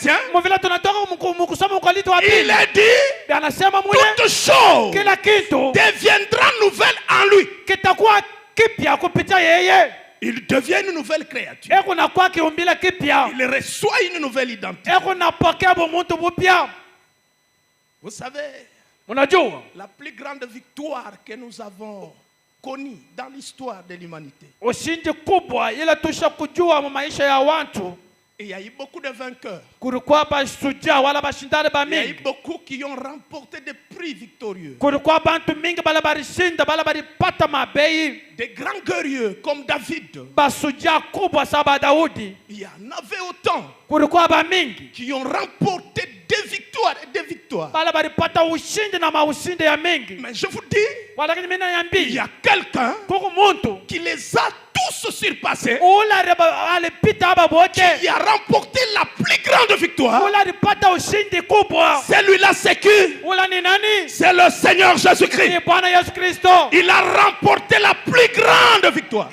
Corinthiens, il est dit, toute chose deviendra nouvelle en lui. Il devient une nouvelle créature. Il reçoit une nouvelle identité. Vous savez, la plus grande victoire que nous avons connue dans l'histoire de l'humanité, il y a eu beaucoup de vainqueurs. Il y a eu beaucoup qui ont remporté des prix victorieux. Des grands guerriers comme David. Il y en avait autant qui ont remporté des victoires et des victoires. Mais je vous dis, il y a quelqu'un qui les a tous surpassés, qui a remporté la plus grande victoire. Celui-là c'est qui? C'est le Seigneur Jésus-Christ. Il a remporté la plus grande victoire.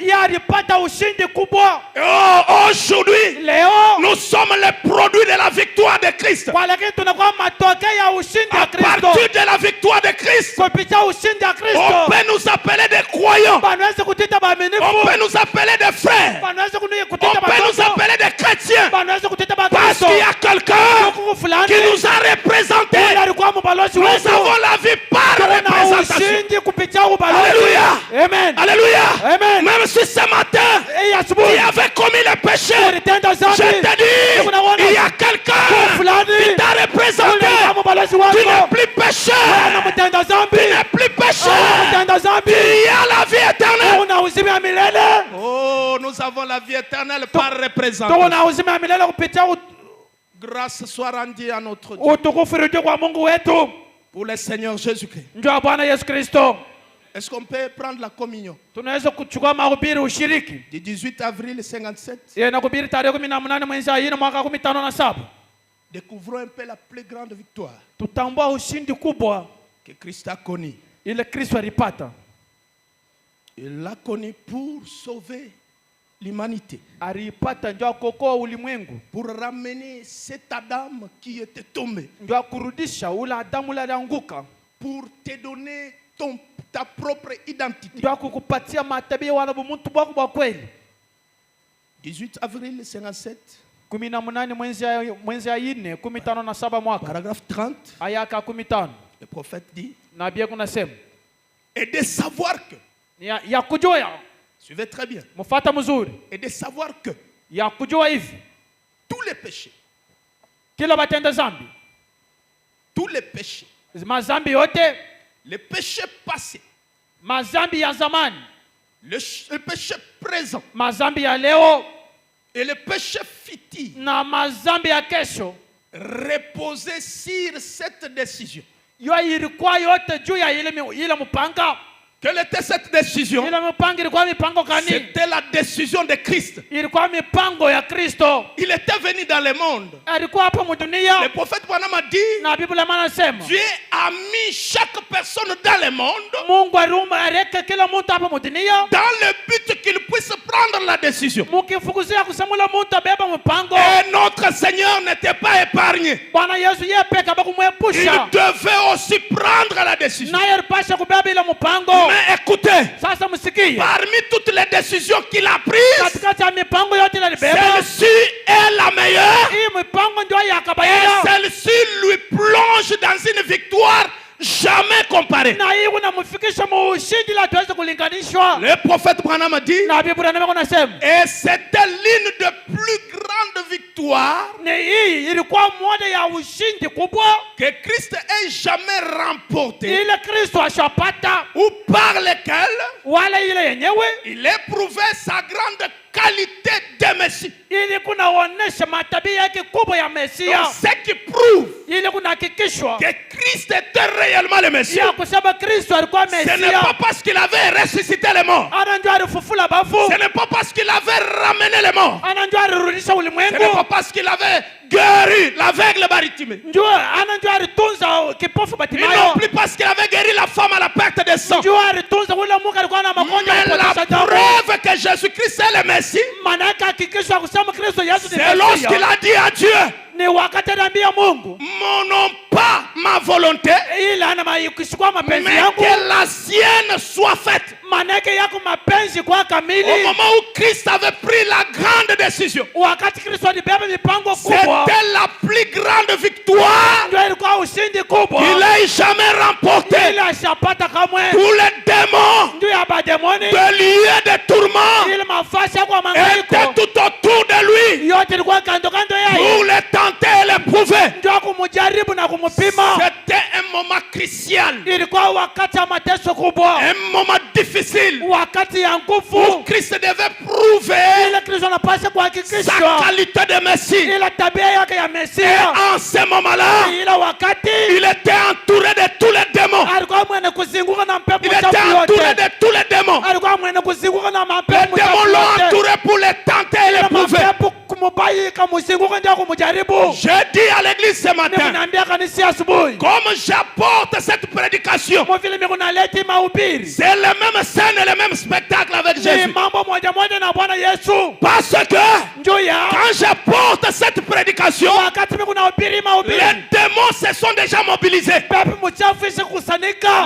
Oh, aujourd'hui, nous sommes les produits de la victoire de Christ. À partir de la victoire de Christ, on peut nous appeler des croyants, on peut nous appeler des frères, on peut nous appeler des chrétiens, parce qu'il y a quelqu'un qui nous a représentés. Nous avons la vie par représentation. Alléluia. Amen. Alléluia. Amen. Même si ce matin tu avais commis le péché, je te dis, il y a quelqu'un qui t'a représenté. Tu n'es plus pécheur, tu n'es plus pécheur, tu as la vie éternelle. Oh, nous avons la vie éternelle par représentation. Grâce soit rendue à notre Dieu pour le Seigneur Jésus-Christ. Est-ce qu'on peut prendre la communion du 18 avril 57? Découvrons un peu la plus grande victoire que Christ a connue. Il l'a connue pour sauver l'humanité, pour ramener cet Adam qui était tombé, pour te donner ta propre identité. 18 avril 57, paragraphe 30, le prophète dit, et de savoir que, suivez très bien, et de savoir que tous les péchés, les péchés passés, le péché présent et le péché futur reposaient sur cette décision. Quelle était cette décision? C'était la décision de Christ. Il était venu dans le monde. Le prophète Branham a dit, Dieu a mis chaque personne dans le monde dans le but qu'il puisse prendre la décision. Et notre Seigneur n'était pas épargné. Il devait aussi prendre la décision. Mais écoutez, parmi toutes les décisions qu'il a prises, celle-ci est la meilleure. Et celle-ci lui plonge dans une victoire jamais comparée. Le prophète Branham a dit, et c'était l'une des plus grandes victoires que Christ ait jamais remportée, ou par lesquelles il éprouvait sa grande qualité de Messie. Donc, ce qui prouve que Christ était réellement le Messie, ce n'est pas parce qu'il avait ressuscité les morts, ce n'est pas parce qu'il avait ramené les morts, ce n'est pas parce qu'il avait guéri l'aveugle Bartimée, et non plus parce qu'il avait guéri la femme à la perte de sang. Mais la preuve que Jésus-Christ est le Messie, c'est lorsqu'il a dit à Dieu, non pas ma volonté, mais que la sienne soit faite. Au moment où Christ avait pris la grande décision, c'était la plus grande victoire qu'il ait jamais remportée. Tous les démons de lieux de tourment étaient tout autour de lui pour les tenter et les prouver. C'était un moment crucial, un moment difficile où Christ devait prouver sa qualité de Messie. Et en ce moment-là, il était entouré de tous les démons. Il était entouré de tous les démons. Les démons l'ont entouré pour les tenter et les prouver. Je dis à l'église ce matin, comme j'apporte cette prédication, c'est le même scène et le même spectacle avec Jésus. Parce que quand j'apporte cette prédication, les démons se sont déjà mobilisés.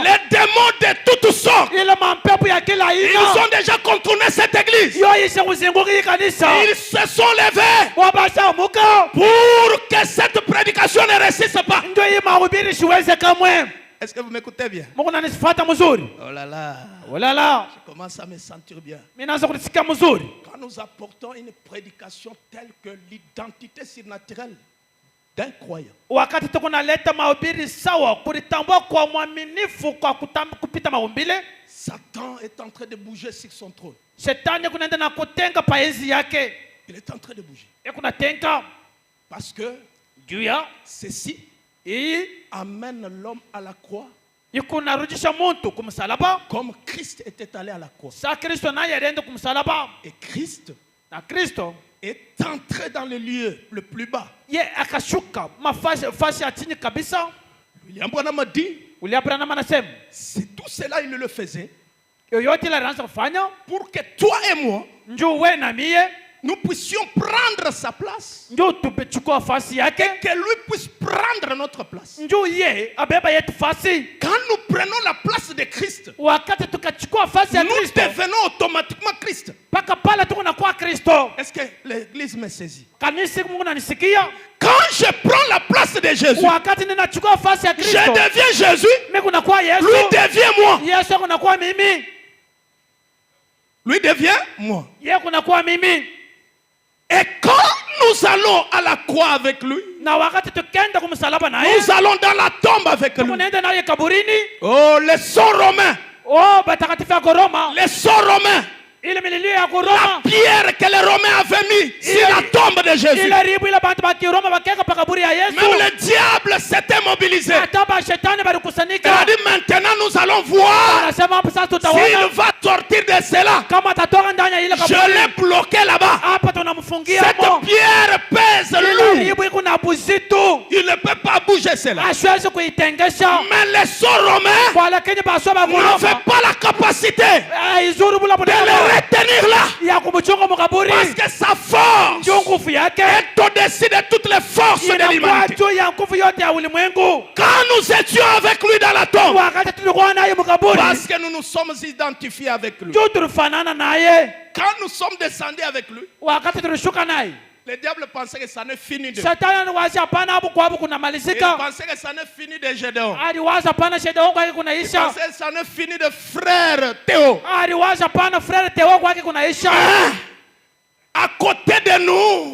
Les démons de toutes sortes, ils ont déjà contourné cette église. Ils se sont levés pour que cette prédication ne réussisse pas. Est-ce que vous m'écoutez bien? Oh là là. Je commence à me sentir bien. Quand nous apportons une prédication telle que l'identité surnaturelle d'un croyant, Satan est en train de bouger sur son trône. Il est en train de bouger. Parce que ceci amène l'homme à la croix comme Christ était allé à la croix. Et Christ est entré dans le lieu le plus bas. William Branham a dit, c'est tout cela il le faisait pour que toi et moi nous puissions prendre sa place et que lui puisse prendre notre place. Quand nous prenons la place de Christ, nous devenons automatiquement Christ. Est-ce que l'église me saisit? Quand je prends la place de Jésus, je deviens Jésus, lui devient moi. Lui devient moi. Et quand nous allons à la croix avec lui, nous allons dans la tombe avec lui. Oh, les sons romains. Les sons romains. La pierre que les Romains avaient mis sur la tombe de Jésus. Même le diable s'était mobilisé. Il a dit maintenant nous allons voir s'il va sortir de cela. Je l'ai bloqué là-bas. Cette pierre pèse lourd. Il ne peut pas bouger cela. Mais les sons romains n'avaient pas la capacité de le retenir là. Parce que sa force est au-dessus de toutes les forces de l'humanité. Quand nous étions avec lui dans la tombe, parce que nous nous sommes identifiés avec lui. Quand nous sommes descendus avec lui, le diable pensait que ça ne finit de. Il pensait que ça ne finit de Gédéon. Il pensait que ça ne finit de frère Théo. À côté de nous,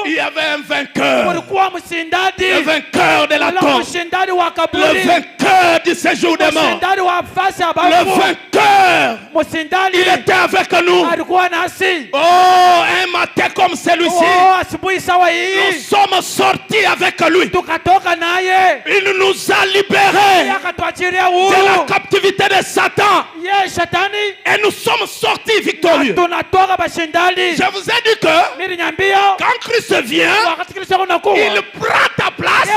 il y avait un vainqueur. Le vainqueur de la tombe. Le vainqueur du séjour des morts. Le vainqueur. Il était avec nous. Oh, un matin comme celui-ci, nous sommes sortis avec lui. Il nous a libérés de la captivité de Satan. Et nous sommes sortis victorieux. Je vous ai dit que quand Christ vient, il prend ta place.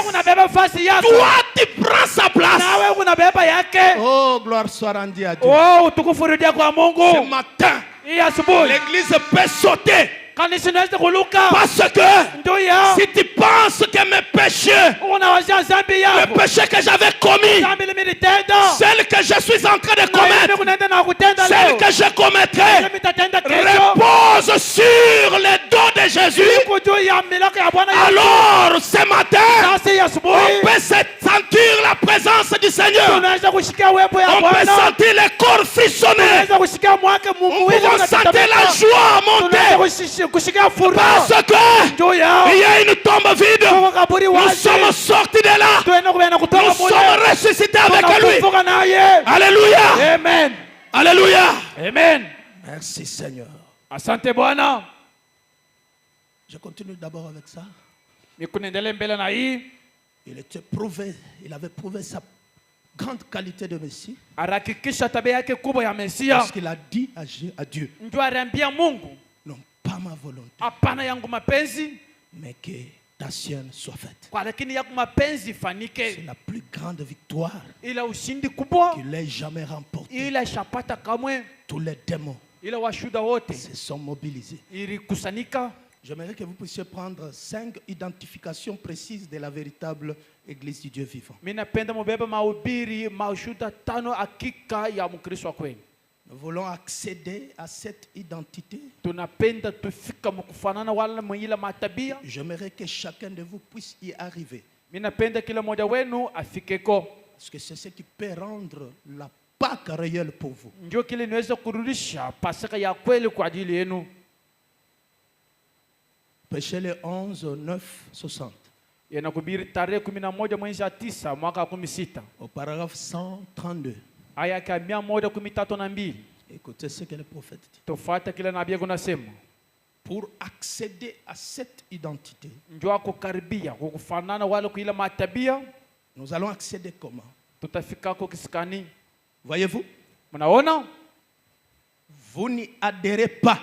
Toi, tu prends sa place. Oh, gloire soit rendue à Dieu. Ce matin, l'église peut sauter. Parce que si tu penses que mes péchés, le péché que j'avais commis, celle que je suis en train de commettre, celle que je commettrai, repose sur les dos de Jésus, alors ce matin, on peut sentir la présence du Seigneur. On peut sentir le corps frissonner. On peut sentir la joie monter. Parce que il y a une tombe vide. Nous sommes sortis de là. Nous sommes ressuscités avec lui. Alléluia. Amen. Alléluia. Amen. Merci Seigneur. Asante Bwana. Je continue d'abord avec ça. Il avait prouvé sa grande qualité de Messie. Parce qu'il a dit à Dieu, non pas ma volonté, mais que ta sienne soit faite. C'est la plus grande victoire qu'il ait jamais remportée. Tous les démons se sont mobilisés. J'aimerais que vous puissiez prendre 5 identifications précises de la véritable Église du Dieu vivant. Nous voulons accéder à cette identité. J'aimerais que chacun de vous puisse y arriver. Parce que c'est ce qui peut rendre la Pâque réelle pour vous. Péché le 11, 9, 60. Au paragraphe 132. Écoutez ce que le prophète dit. Pour accéder à cette identité, nous allons accéder comment? Voyez-vous? Vous n'y adhérez pas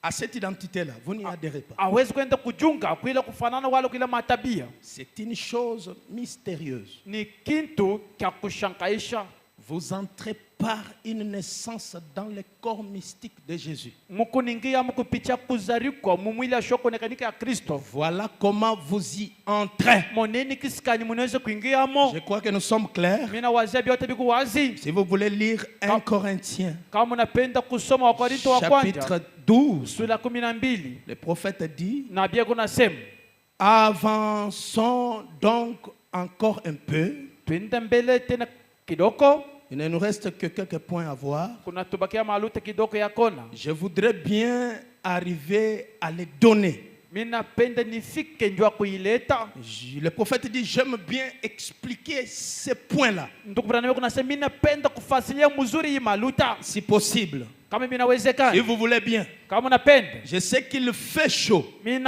à cette identité-là. Vous n'y adhérez pas. C'est une chose mystérieuse. Vous entrez par une naissance dans le corps mystique de Jésus. Voilà comment vous y entrez. Je crois que nous sommes clairs. Si vous voulez lire 1 Corinthiens, chapitre 12, le prophète dit, avançons donc encore un peu. Il ne nous reste que quelques points à voir. Je voudrais bien arriver à les donner. Le prophète dit, j'aime bien expliquer ces points-là, si possible. Si vous voulez bien. Je sais qu'il fait chaud. Mais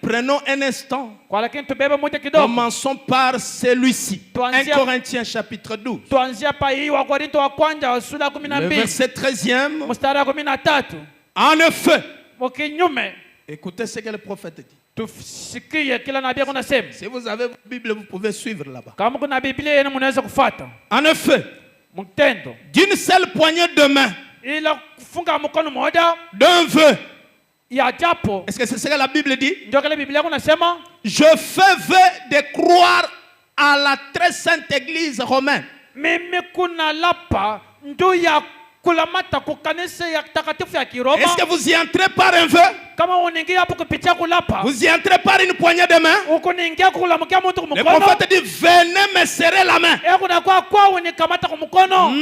prenons un instant. Commençons par celui-ci. 1 Corinthiens chapitre 12. Le verset 13e. En effet. Écoutez ce que le prophète dit. Si vous avez votre Bible, vous pouvez suivre là-bas. En effet, d'une seule poignée de main, d'un vœu. Est-ce que c'est ce que la Bible dit? Je fais vœu de croire à la très sainte Église romaine. Est-ce que vous y entrez par un vœu? Vous y entrez par une poignée de main? Le prophète dit, venez me serrer la main.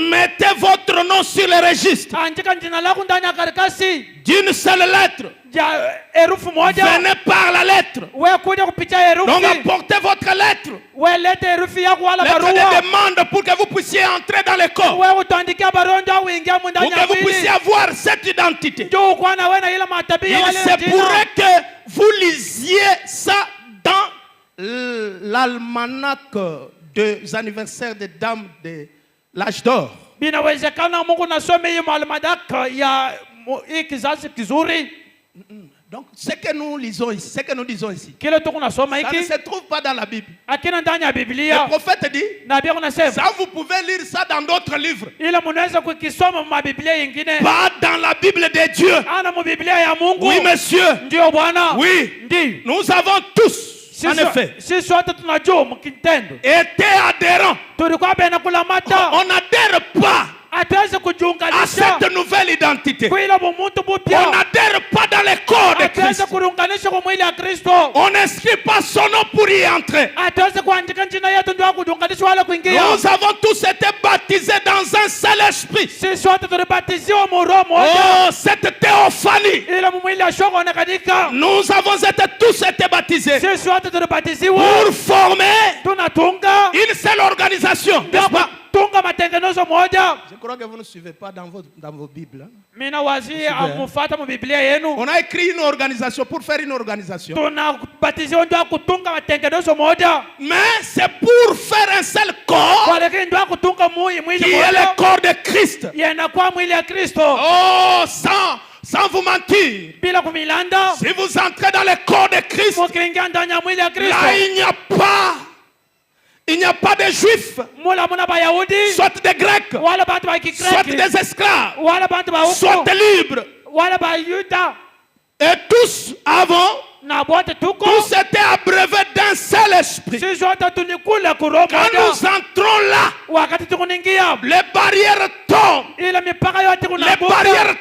Mettez votre nom sur le registre. D'une seule lettre. Venez par la lettre. Donc apportez votre lettre. Lettre de demande pour que vous puissiez entrer dans le corps. Pour que vous puissiez avoir cette identité. Il se pourrait que vous lisiez ça dans l'almanach des anniversaires des dames de l'âge d'or. Donc, ce que nous lisons ici, ce que nous disons ici, ça ne se trouve pas dans la Bible. Le prophète dit, ça vous pouvez lire ça dans d'autres livres. Pas dans la Bible de Dieu. Oui, monsieur. Oui. Nous avons tous, en effet, été adhérents. On n'adhère pas à cette nouvelle identité. On n'adhère pas dans les corps de Christ. On n'inscrit pas son nom pour y entrer. Nous avons tous été baptisés dans un seul esprit. Oh, cette théophanie. Nous avons tous été baptisés pour former une seule organisation. N'est-ce pas? Je crois que vous ne suivez pas dans vos Bibles. On a écrit une organisation pour faire une organisation. Mais c'est pour faire un seul corps qui est le corps de Christ. Oh, sans vous mentir, si vous entrez dans le corps de Christ, là il n'y a pas de juifs, soit des grecs, soit des esclaves, soit des libres. Et tous tous étaient abreuvés d'un seul esprit. Quand nous entrons là, les barrières tombent. Les barrières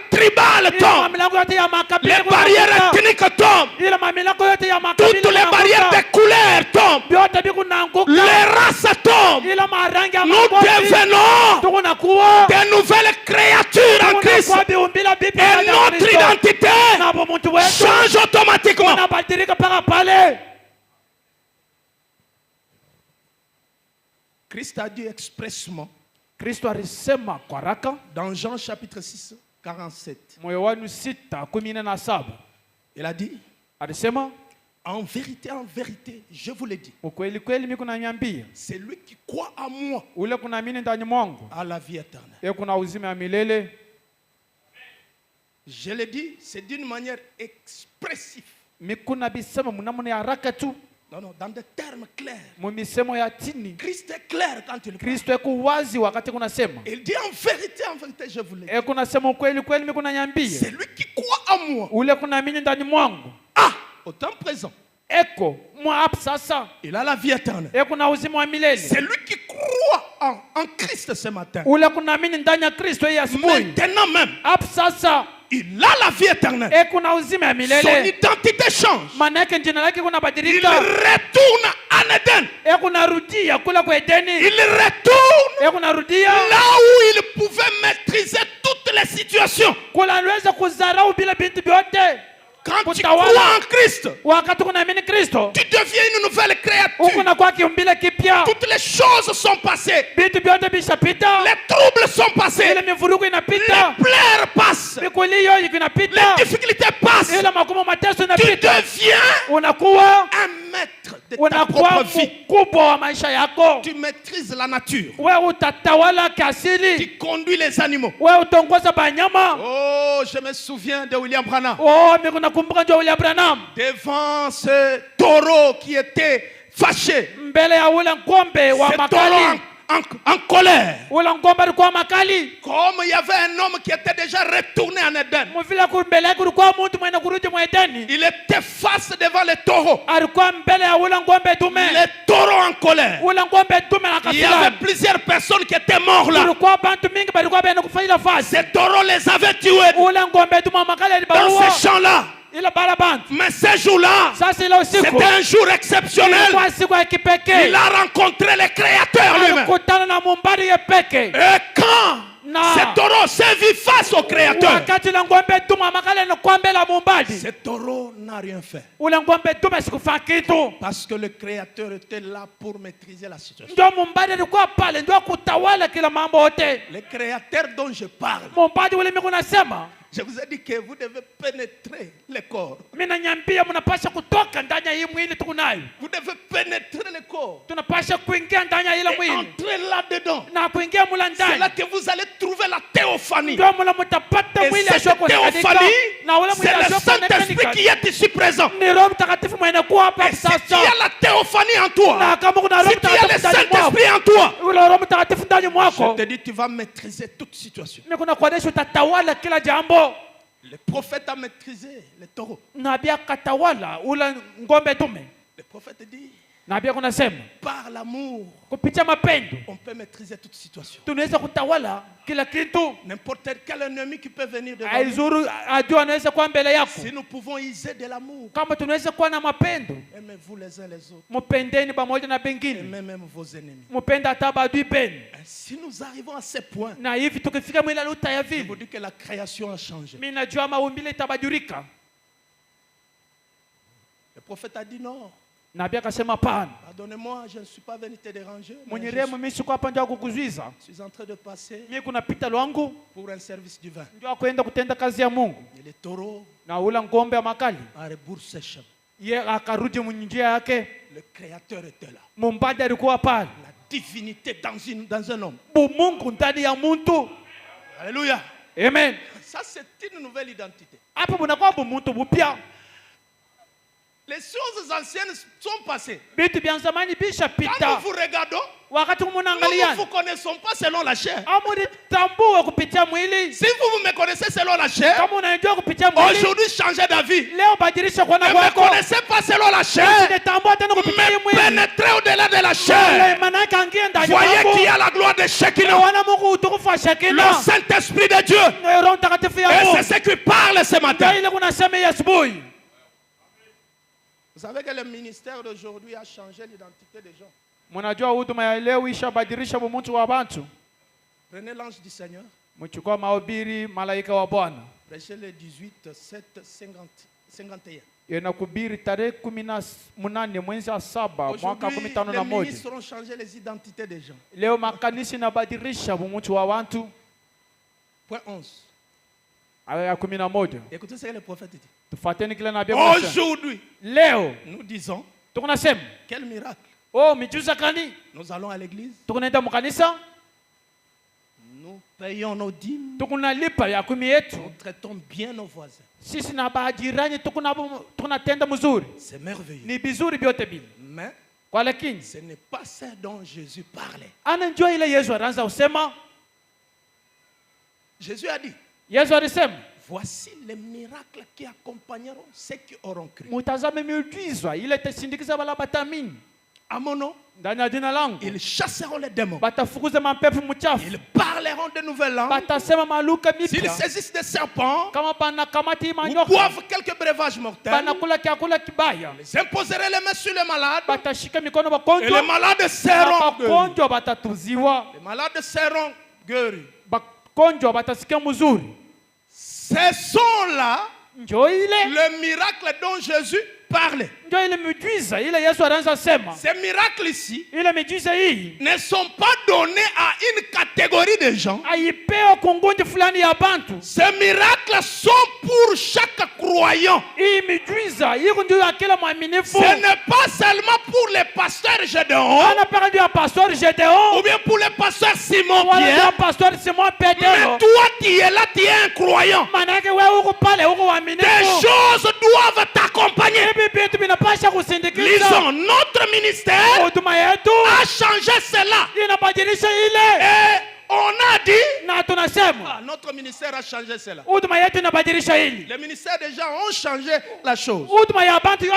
tribales tombent. Les barrières ethniques tombent. Toutes les barrières de couleur tombent. Les races tombent. Nous devenons de nouvelles créatures en Christ. Et notre identité change automatiquement. Christ a dit expressement dans Jean chapitre 6, 47. Il a dit, en vérité, je vous l'ai dit, c'est lui qui croit à moi à la vie éternelle. Je l'ai dit, c'est d'une manière expressive. Non, dans des termes clairs. Christ est clair quand il parle. Il dit en vérité, je vous l'ai dit. C'est lui qui croit à moi. Ah, au temps présent. Il a la vie éternelle. C'est lui qui croit en Christ ce matin. Maintenant même. Il a la vie éternelle. Son identité change. Il retourne en Éden. Il retourne là où il pouvait maîtriser toutes les situations. Quand tu crois en Christ, tu deviens une nouvelle créature. Toutes les choses sont passées. Les troubles sont passés. Les pleurs passent. Les difficultés passent. Tu deviens un maître de ta propre vie. Tu maîtrises la nature. Tu conduis les animaux. Oh, je me souviens de William Branham. Devant ce taureau qui était fâché. Ce taureau en colère. Comme il y avait un homme qui était déjà retourné en Éden. Il était face devant le taureau. Le taureau en colère. Il y avait plusieurs personnes qui étaient mortes là. Ce taureau les avait tués dans ces champs-là. Mais ce jour-là, c'était un jour exceptionnel. Il a rencontré le Créateur lui-même. Et quand ce taureau s'est vu face au Créateur, ce taureau n'a rien fait. Parce que le Créateur était là pour maîtriser la situation. Le Créateur dont je parle Je vous ai dit que vous devez pénétrer le corps. Minanyambia mnapasha kutoka ndani ya hii mwili tuko nayo. Vous devez pénétrer le corps. Tunapasha kuingia ndani ya ile mwili. Entrer là-dedans. Na kuingia mula ndani. C'est là que vous allez trouver la théophanie. Ndio mula mtapata mwili ya shoko théophanie. Na ule mwili c'est le Saint-Esprit qui est ici présent. Ni Roho Mtakatifu mwenye kuwa hapa sasa. Si tu as la théophanie en toi. Na kama kuna Roho Mtakatifu ndani mwako. Si tu as le Saint-Esprit en toi. Ule Roho Mtakatifu ndani mwako. Je te dis tu vas maîtriser toute situation. Mimi kuna kuonesha utatawala kila jambo. Le prophète a maîtrisé les taureaux. Nabii akatawala ule ngombe dume. Le prophète dit nabii kunasema par l'amour kupitia mapendo on peut maîtriser toute situation. Tunaweza kutawala kila kitu. N'importe quel ennemi qui peut venir devant aizuru adui anaweza kuwa mbele yako. Si nous pouvons user de l'amour. Kama tunaweza kuwa na mapendo. Aimez-vous les uns les autres. Mpendeni pamoja na bengine. Aimez même vos ennemis. Mpenda hata adui penu. Si nous arrivons à ce point. Na hivi tukifika mwila luta ya vile. Je vous dis que la création a changé. Mimi najua maumbile itabadilika. Le prophète a dit non. Nabii akasema hapana. Pardonnez-moi, je ne suis pas venu te déranger. Mwenyeremu mimi siko hapa ndio kukuzuiza. Je suis en train de passer. Mimi kuna pita lwangu pour un service divin. Ndio kwenda kutenda kazi ya Mungu. Et les taureaux. Na ula ngombe ya makali. A rebours sèche. Ye akarudi munjia yake. Le créateur était là. Mumbadi alikuwa pale. La divinité dans un homme. Mungu ndani ya mtu. Alléluia. Amen. Ça c'est une nouvelle identité. Hapa bunakuwa bumuntu bupya. Les choses anciennes sont passées. Bitu bya zamani bisha pita. Quand nous vous regardons, wakati nous ne vous connaissons pas selon la chair. Amulitambua kupitia mwili. Si vous me connaissez selon la chair, kama unajua kupitia mwili, aujourd'hui changez d'avis. Leo badilisha kwa na kwako. Ne me connaissez pas selon la chair. Mais pénétrez au-delà de la chair. Voyez qu'il y a la gloire de Shekinah. Le Saint-Esprit de Dieu. Et c'est ce qui parle ce matin. Vous savez que le ministère d'aujourd'hui a changé l'identité des gens. Mnajua huduma ya leo ishabadilisha mtu wa watu. Prenez l'ange du Seigneur. Mchukua mahubiri malaika wa Bwana. Prêchez le 18/7/51. Yanakubiri tarehe 18 mwezi wa 7 mwaka 2051. Les ministres ont changé les identités des gens. Leo makanisa inabadilisha mtu wa watu. Point 11. Aya 11. Écoutez ce que le prophète dit. Tufuateni kile nabii anasema. Aujourd'hui, leo nous disons, tunasema, quel miracle. Oh, miujiza gani? Nous allons à l'église. Tunaenda mkanisa. Nous payons nos dîmes. Tunalipa ya kumi yetu. Nous traitons bien nos voisins. Sisi na bajirani tunatenda mzuri. C'est merveilleux. Ni bizuri vyote vile. Mais kwa lakini ce n'est pas ça dont Jésus parlait. Anajua ile Yesu anaanza kusema. Jésus a dit, Yesu alisema, voici les miracles qui accompagneront ceux qui auront cru. Mutazame miujiza ile itasindikiza wale batamini. À mon nom, ndani ya jina langu, ils chasseront les démons. Batafukuza mapepo mchafu. Ils parleront de nouvelles langues. Batasema maluka mipya. S'ils saisissent des serpents, kama banakamati manyoka, ou boivent quelques breuvages mortels, banakula kiakula kibaya, ils imposeront les mains sur les malades, batashika mikono bagonjwa, et les malades seront bagonjwa batatuziwa, les malades seront guéris. Bagonjwa batasikia mzuri. Ce sont là le miracle dont Jésus parlait. Ces miracles ici ne sont pas donnés à une catégorie de gens. Ces miracles sont pour chaque croyant. Ce n'est pas seulement pour les pasteurs Gédéon ou bien pour les pasteurs Simon Pierre. Mais toi tu es là, tu es un croyant. Des choses doivent t'accompagner. Lisons, notre ministère a changé cela. Et on a dit, notre ministère a changé cela. Les ministères des gens ont changé la chose. On a dit,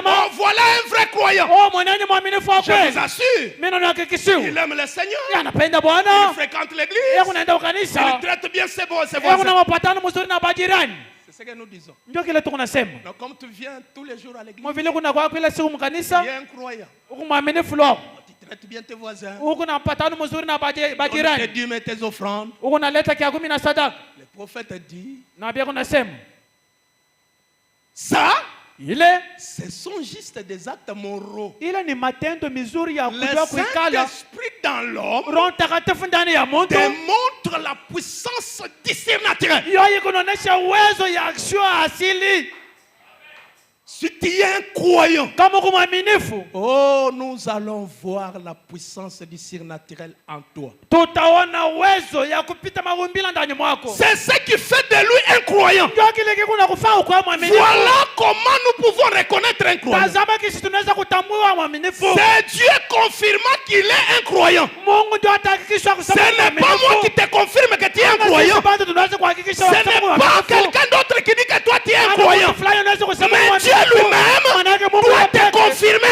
oh, voilà un vrai croyant. Je vous assure, il aime le Seigneur, il fréquente l'église, il traite bien ses voisins. C'est ce que nous disons. Donc comme tu viens tous les jours à l'église, il y a un croyant. Tu traites bien tes voisins. Tes dîmes et tes offrandes. Le prophète dit, ça, ce sont juste des actes moraux. Le Saint-Esprit dans l'homme démontre la puissance du surnaturel. Si tu es un croyant, oh, nous allons voir la puissance du surnaturel en toi. C'est ce qui fait de lui un croyant. Voilà comment nous pouvons reconnaître un croyant. C'est Dieu confirmant qu'il est un croyant. Ce n'est pas moi qui te confirme que tu es un croyant. Ce n'est pas quelqu'un d'autre qui dit que toi tu es un croyant. Mais Dieu lui-même doit te confirmer.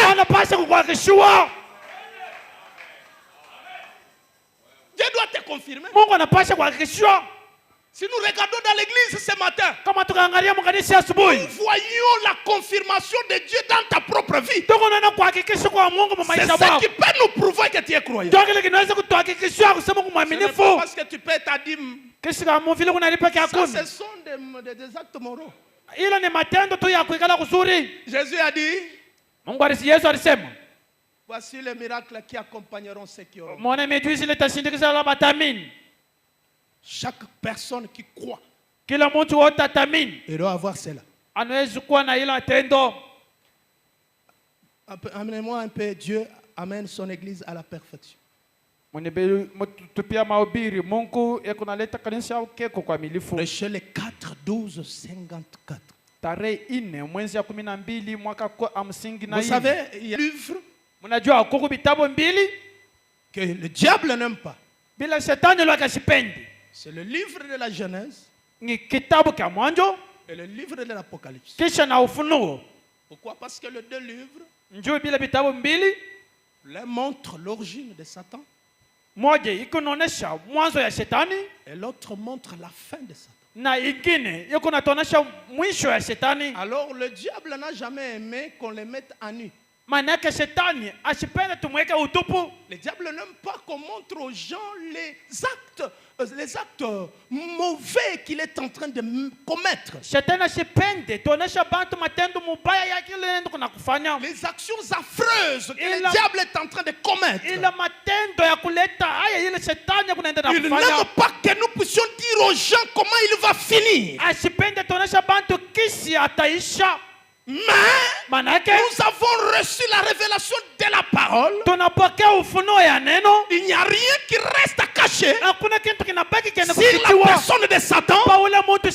Dieu doit te confirmer. Si nous regardons dans l'église ce matin, nous voyons la confirmation de Dieu dans ta propre vie. C'est ça qui peut nous prouver que tu es croyant. Ce n'est pas parce que tu paies ta dîme. Ça, ce sont des actes moraux. Jésus a dit, voici les miracles qui accompagneront ceux qui auront. Chaque personne qui croit, il doit avoir cela. Amenez-moi un peu. Dieu amène son église à la perfection. Prêchez les 4, 12, 54. Vous savez, il y a un livre que le diable n'aime pas. C'est le livre de la Genèse et le livre de l'Apocalypse. Pourquoi? Parce que les deux livres montrent l'origine de Satan et l'autre montre la fin de Satan. Alors le diable n'a jamais aimé qu'on les mette à nu. Le diable n'aime pas qu'on montre aux gens les actes mauvais qu'il est en train de commettre. Les actions affreuses que le diable est en train de commettre. Il n'aime pas que nous puissions dire aux gens comment il va finir. Mais nous avons reçu la révélation de la parole. Il n'y a rien qui reste à cacher. Si la personne de Satan, tout est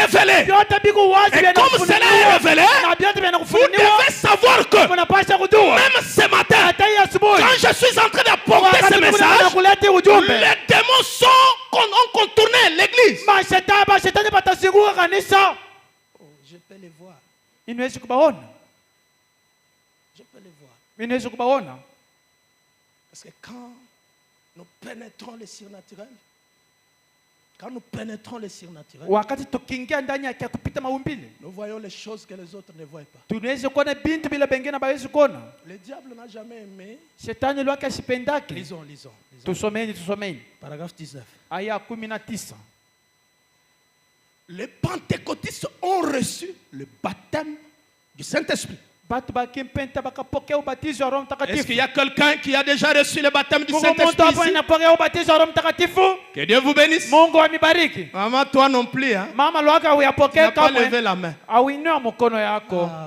révélé. Et comme cela est révélé, vous devez savoir que même ce matin, quand je suis en train d'apporter ce message, les démons ont contourné l'église. Je peux les voir. Je peux les voir. Parce que quand nous pénétrons le surnaturel, nous voyons les choses que les autres ne voient pas. Le diable n'a jamais aimé. Lisons. Paragraphe 19. Les pentecôtistes ont reçu le baptême du Saint-Esprit. Est-ce qu'il y a quelqu'un qui a déjà reçu le baptême du Saint-Esprit ici? Que Dieu vous bénisse. Maman, toi non plus. Hein? Tu n'as pas levé la main. Ah,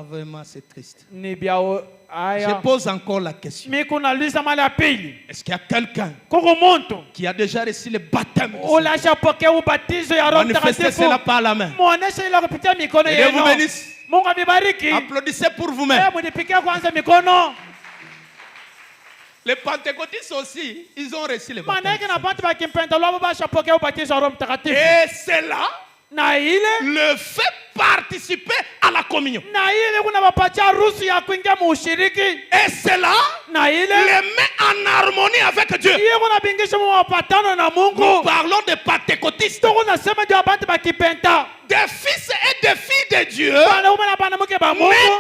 vraiment, c'est triste. Je pose encore la question. Est-ce qu'il y a quelqu'un qui a déjà reçu le baptême du Saint-Esprit? Manifestez cela par la main. Que Dieu vous bénisse. Applaudissez pour vous-même. Les pentecôtistes aussi, ils ont reçu le baptême. Et c'est là le fait participer à la communion. Et cela les met en harmonie avec Dieu. Nous parlons de pentecôtistes, des fils et des filles de Dieu, mais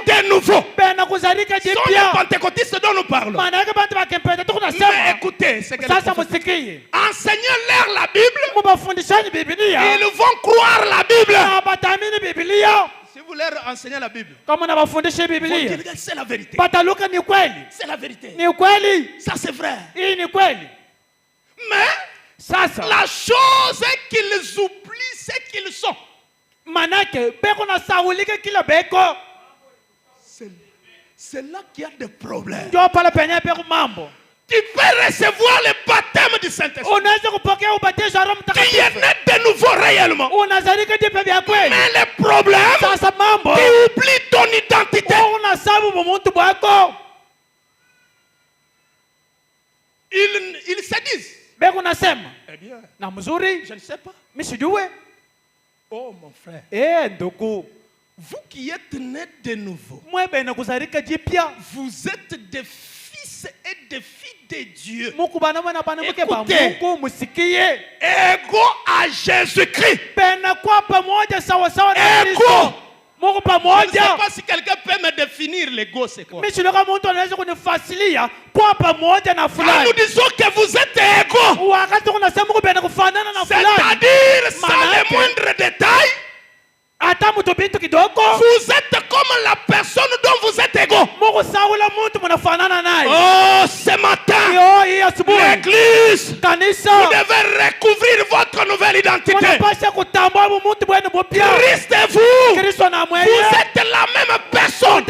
de nouveau. Ce sont les pentecôtistes dont nous parlons. Mais écoutez, c'est que enseignez-leur la Bible, ils vont croire la Bible. Si vous leur enseignez la Bible, kama unawafundisha Biblia, c'est la vérité. bataluka ni kweli. C'est la vérité. Ni kweli. Ça c'est vrai. Hii ni kweli. Mais sasa la chose qu'ils oublient, c'est qu'ils sont. Manake beko na saulika kila beko. C'est là qu'il y a des problèmes. Ndio pale penye beko mambo. Tu peux recevoir le baptême du Saint-Esprit. Unaweza kupokea ubatizo wa Roho Mtakatifu. Tu es né de nouveau réellement. Unazalika jipya vya kweli. Mais le problème, sasa mambo, tu oublies ton identité. Unasabu muntu bwako. Ils se disent. Beko nasema. Eh bien. Na mzuri. Je ne sais pas. Mimi sijue. Oh mon frère. Ndugu. Vous qui êtes né de nouveau. Mwebe na kuzalika jipya. Vous êtes des fils et des filles de Dieu. Écoutez. Ego à Jésus-Christ. Ego. Je ne sais pas si quelqu'un peut me définir l'ego, c'est quoi. Quand nous disons que vous êtes égaux, c'est-à-dire sans les moindres détails, vous êtes comme la personne dont vous êtes égaux. Oh, ce matin, l'église, vous devez recouvrir votre nouvelle identité. Christ et vous, vous êtes la même personne.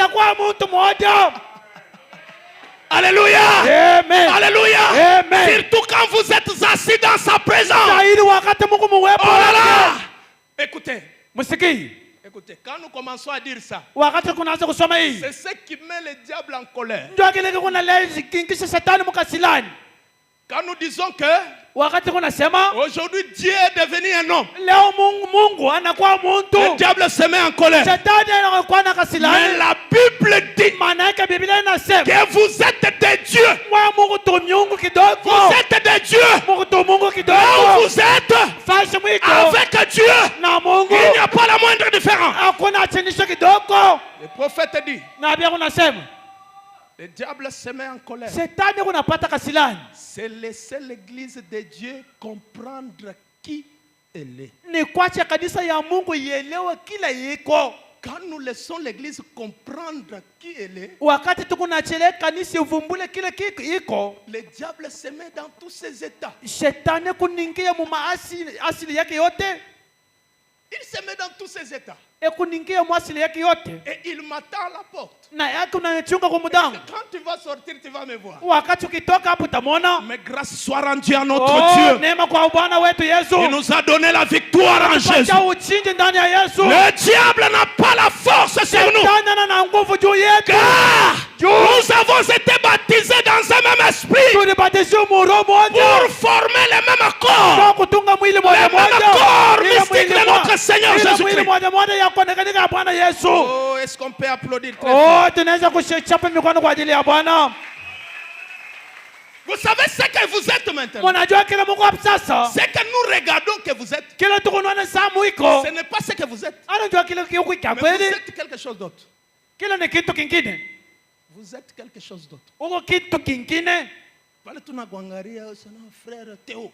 Alléluia. Amen. Alléluia. Amen. Surtout quand vous êtes assis dans sa présence. Oh là là. Écoutez. Écoutez, quand nous commençons à dire ça, c'est ce qui met le diable en colère. Quand nous disons que aujourd'hui Dieu est devenu un homme, le diable se met en colère. Mais la Bible dit que vous êtes des dieux. Vous êtes des dieux. Là où vous êtes avec Dieu, il n'y a pas la moindre différence. Le prophète dit, le diable se met en colère. C'est laisser l'église de Dieu comprendre qui elle est. Quand nous laissons l'église comprendre qui elle est, le diable se met dans tous ses états. Il se met dans tous ses états. Et il m'attend à la porte. Quand tu vas sortir, tu vas me voir. Mais grâce soit rendue à notre Dieu. Il nous a donné la victoire en Jésus. Le diable n'a pas la force sur nous. Car nous avons été baptisés dans un même esprit pour former le même corps. Le même corps mystique de notre Seigneur Jésus-Christ. Oh, est-ce qu'on peut applaudir très fort? Vous savez ce que vous êtes maintenant? C'est que nous regardons que vous êtes. Ce n'est pas ce que vous êtes. Mais vous êtes quelque chose d'autre. Vous êtes quelque chose d'autre. Pale tunakuangalia sana frère Théo.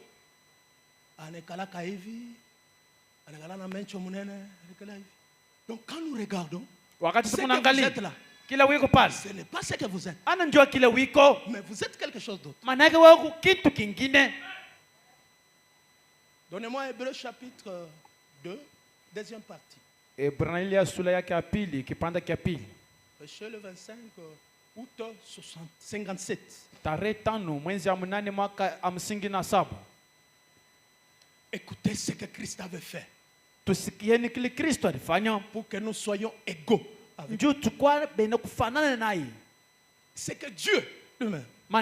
Anakalaka hivi. Anakala na mencho munene, anakala hivi. Donc quand nous regardons, ce que vous êtes là, ce n'est pas ce que vous êtes. Mais vous êtes quelque chose d'autre. Donnez-moi Hébreux chapitre 2, deuxième partie. Verset le 25 août 57. Écoutez ce que Christ avait fait. Pour que nous soyons égaux avec lui. C'est que Dieu lui-même. Quand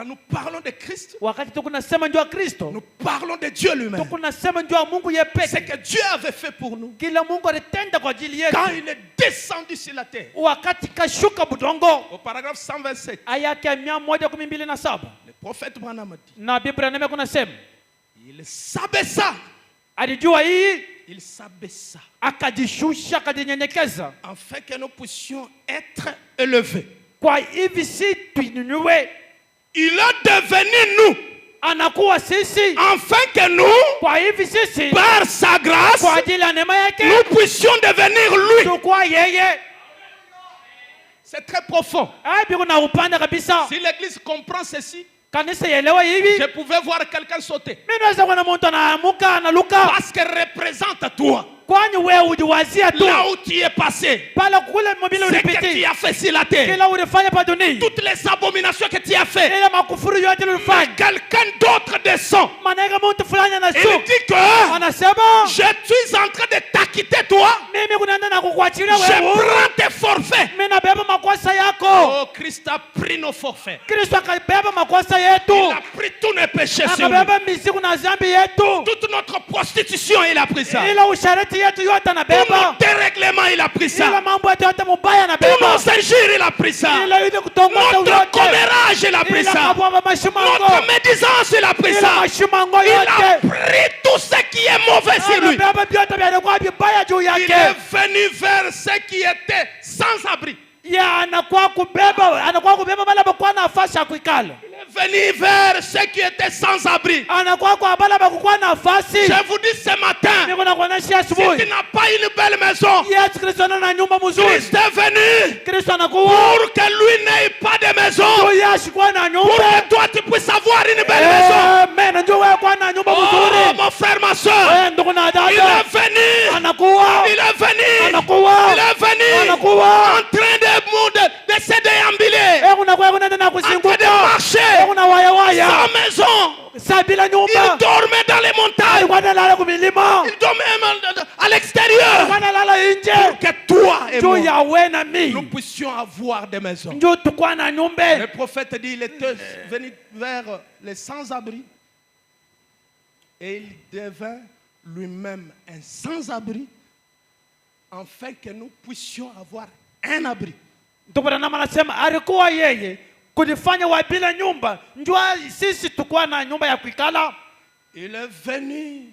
nous parlons de Christ, nous parlons de Dieu lui-même. C'est que Dieu avait fait pour nous. Quand il est descendu sur la terre. Au paragraphe 127. Le prophète Branham dit. Il s'abaissa. Il s'abaissa. Afin que nous puissions être élevés. Il est devenu nous. anakuwa sisi, afin que nous, kwa hivi sisi, par sa grâce, kwa ajili ya neema yake, nous puissions devenir lui. tukua yeye. C'est très profond. Biko na upande kabisa. Si l'église comprend ceci, Kanisa yelewa hivi, je pouvais voir quelqu'un sauter. mimi naweza kuona mtu anaamuka analuka, Parce qu'elle représente toi. kwani wewe ujiwazia tu Là où tu es passé, pale kule mobile ce que tu ulipiti, as fait sur la terre, kila ulifanya pa dunia, toutes les abominations que tu as fait, ile makufuru yote mais ulifanya, quelqu'un d'autre descend. manaka mtu fulani Il anashuka, dit que anasema je suis en train de t'acquitter toi, mimi kunaenda na kukuachilia je wewe, prends tes forfaits. mimi nabeba makosa yako. Oh, Christ a pris nos forfaits. Kristo akabeba makosa Il yetu, a pris tous nos péchés sur lui. akabeba mizigo na dhambi yetu, Toute notre prostitution, il a pris ça. ile usharati yetu yote Tous anabeba, nos dérèglements, il a pris ile ça. mambo yetu yote mubaya Tous anabeba, nos injures, il a pris ça. ile yote kutongoza Notre yote, commérage, il a pris ile ça. kabwa mashimango, Notre médisance, il a pris ile ça. mashimango Il a yote, pris tout ce qui est mauvais sur lui. anabeba vyote vya vibaya juu Il est yake. venu vers ceux qui étaient sans abri. Ya anakuwa kubeba wale ambao nafasi ya kuikala, Il est venu vers ceux qui étaient sans abri. anakuwa kwa wale ambao nafasi. Je vous dis ce matin, Niko nakuonesha si tu asubuhi, n'as pas une belle maison, Yesu Kristo ana nyumba mzuri, Christ est venu Kristo anakuwa pour que lui n'ait pas de maison, juu ya shikwa na pour nyumba. que toi tu puisses avoir une belle maison. Amen. Njoo wewe kwa na nyumba Oh, mzuri. mon frère, ma soeur, Ndugu na il dada, est venu, anakuwa il est venu, anakuwa il est venu anakuwa en train de se déambuler, unakuwa unaenda na en train de kuzinguka, marcher una waya waya sans maison. saa bila Il nyumba, dormait dans les montagnes, alikuwa analala kumilima, il dormait même à l'extérieur. alikuwa analala nje, Que toi et juu moi, ya wewe na nous mimi, puissions avoir des maisons. njoo tukua na Le nyumba. prophète dit il était venu vers les sans-abri et il devint lui-même un sans-abri afin que nous puissions avoir un abri. Ndugu anasema alikuwa yeye kulifanya wa bila nyumba, njoo sisi tukua na nyumba ya kuikala. Il est venu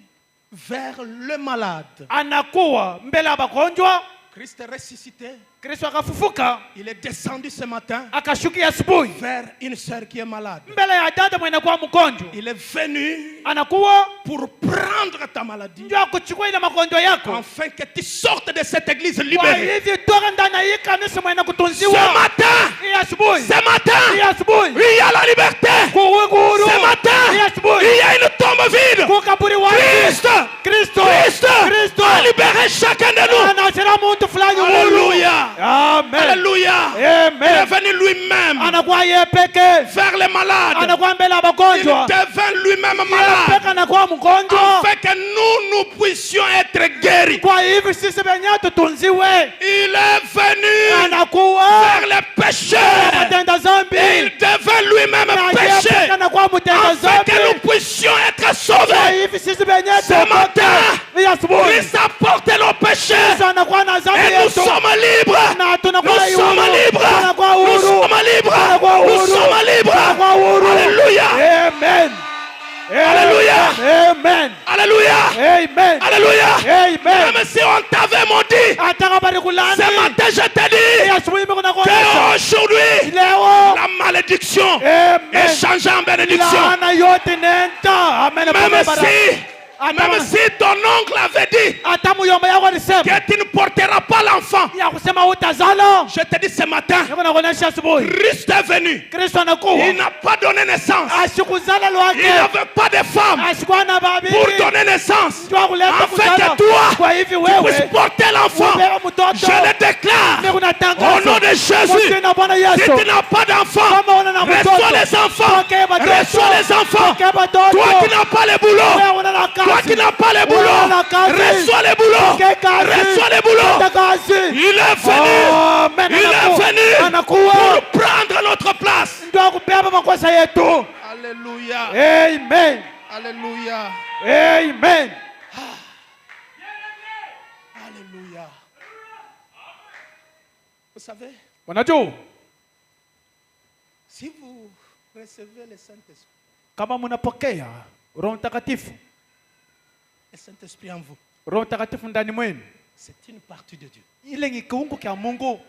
vers le malade. Anakuwa mbele ya wagonjwa. Christ est ressuscité. Kristo akafufuka, Il est descendu ce matin akashukia asubuhi vers une sœur qui est malade. mbele ya dada mwenye kuwa mgonjwa. Il est venu Anakuwa pour prendre ta maladie njoo kuchukua ile magonjwa yako, afin que tu sortes de cette église kwa libérée. hivyo toka ndani ya hii kanisa mwenye Ce kutunziwa. matin, Hii asubuhi, ce matin, hii asubuhi, il y a la liberté. kuhuru. Ce matin, Hii asubuhi, il y a une tombe vide. kukaburi wazi. Christ, Kristo, Christ Kristo a libéré chacun de nous. anachira mtu fulani huru. Alléluia. Amen. Alléluia. Il est Amen. venu lui-même Anakuwa yeye peke, vers les malades. anakuwa mbele ya Il wagonjwa. devint lui-même Yeye malade peke anakuwa mgonjwa. afin que nous puissions être guéris. Kwa hivyo sisi wenyewe tutunziwe. Il est venu Anakuwa vers les pécheurs. mtenda dhambi. Et il devint lui-même Na yeye péché peke anakuwa mtenda afin que nous dhambi. puissions être Kwa sauvés. hivyo sisi wenyewe Ce matin, hii asubuhi Christ a porté nos péchés Kristo anakuwa na dhambi et nous yetu. sommes libres. Na Nous tunakuwa sommes huru. libres. Tunakuwa Nous huru. sommes libres. Tunakuwa Nous huru. sommes libres. Tunakuwa huru. Alléluia. Amen. Alléluia. Amen. Alléluia. Amen. Alléluia. Amen. Même si on t'avait maudit, Hata kama ni kulani. ce matin je te dis Asubuhi mimi nakuonyesha. qu'aujourd'hui, Leo. la malédiction Amen. est changée en bénédiction. Laana yote nenda. Amen. Même si ton oncle avait dit hata muyomba yako alisema que tu ne porteras pas l'enfant, ya kusema utazala. je te dis ce matin, Niko nakuonyesha asubuhi. Christ est venu. Kristo anakuwa. Il n'a pas donné naissance. Asikuzala Il lwake. n'avait pas de femme Asikuwa na babi. pour donner naissance. Ndio kuleta Afin kuzala. que toi, Kwa hivi tu wewe puisses porter l'enfant. ubebe mtoto. Je le déclare Mimi natangaza. au nom de Jésus. Kwa jina la Bwana Si Yesu. tu n'as pas d'enfant, Kama una na mtoto. reçois les enfants. Pokea watoto. Reçois les enfants. Pokea watoto. Toi qui n'as pas le boulot, Wewe una na kazi. toi qui n'as pas le Wewe boulot, una kazi. reçois le boulot. Pokea kazi. Reçois le boulot. Pokea kazi. Il est venu. Amen. Il est venu Anakuwa. pour prendre notre place. Ndio kubeba makosa yetu. Alléluia. Amen. Alléluia. Amen. Alléluia. Vous savez, Unajua si vous recevez le Saint-Esprit, kama mnapokea Roho Mtakatifu, le Saint-Esprit en vous, Roho Mtakatifu ndani mwenu, c'est une partie de Dieu. ile ni kiungo cha Mungu.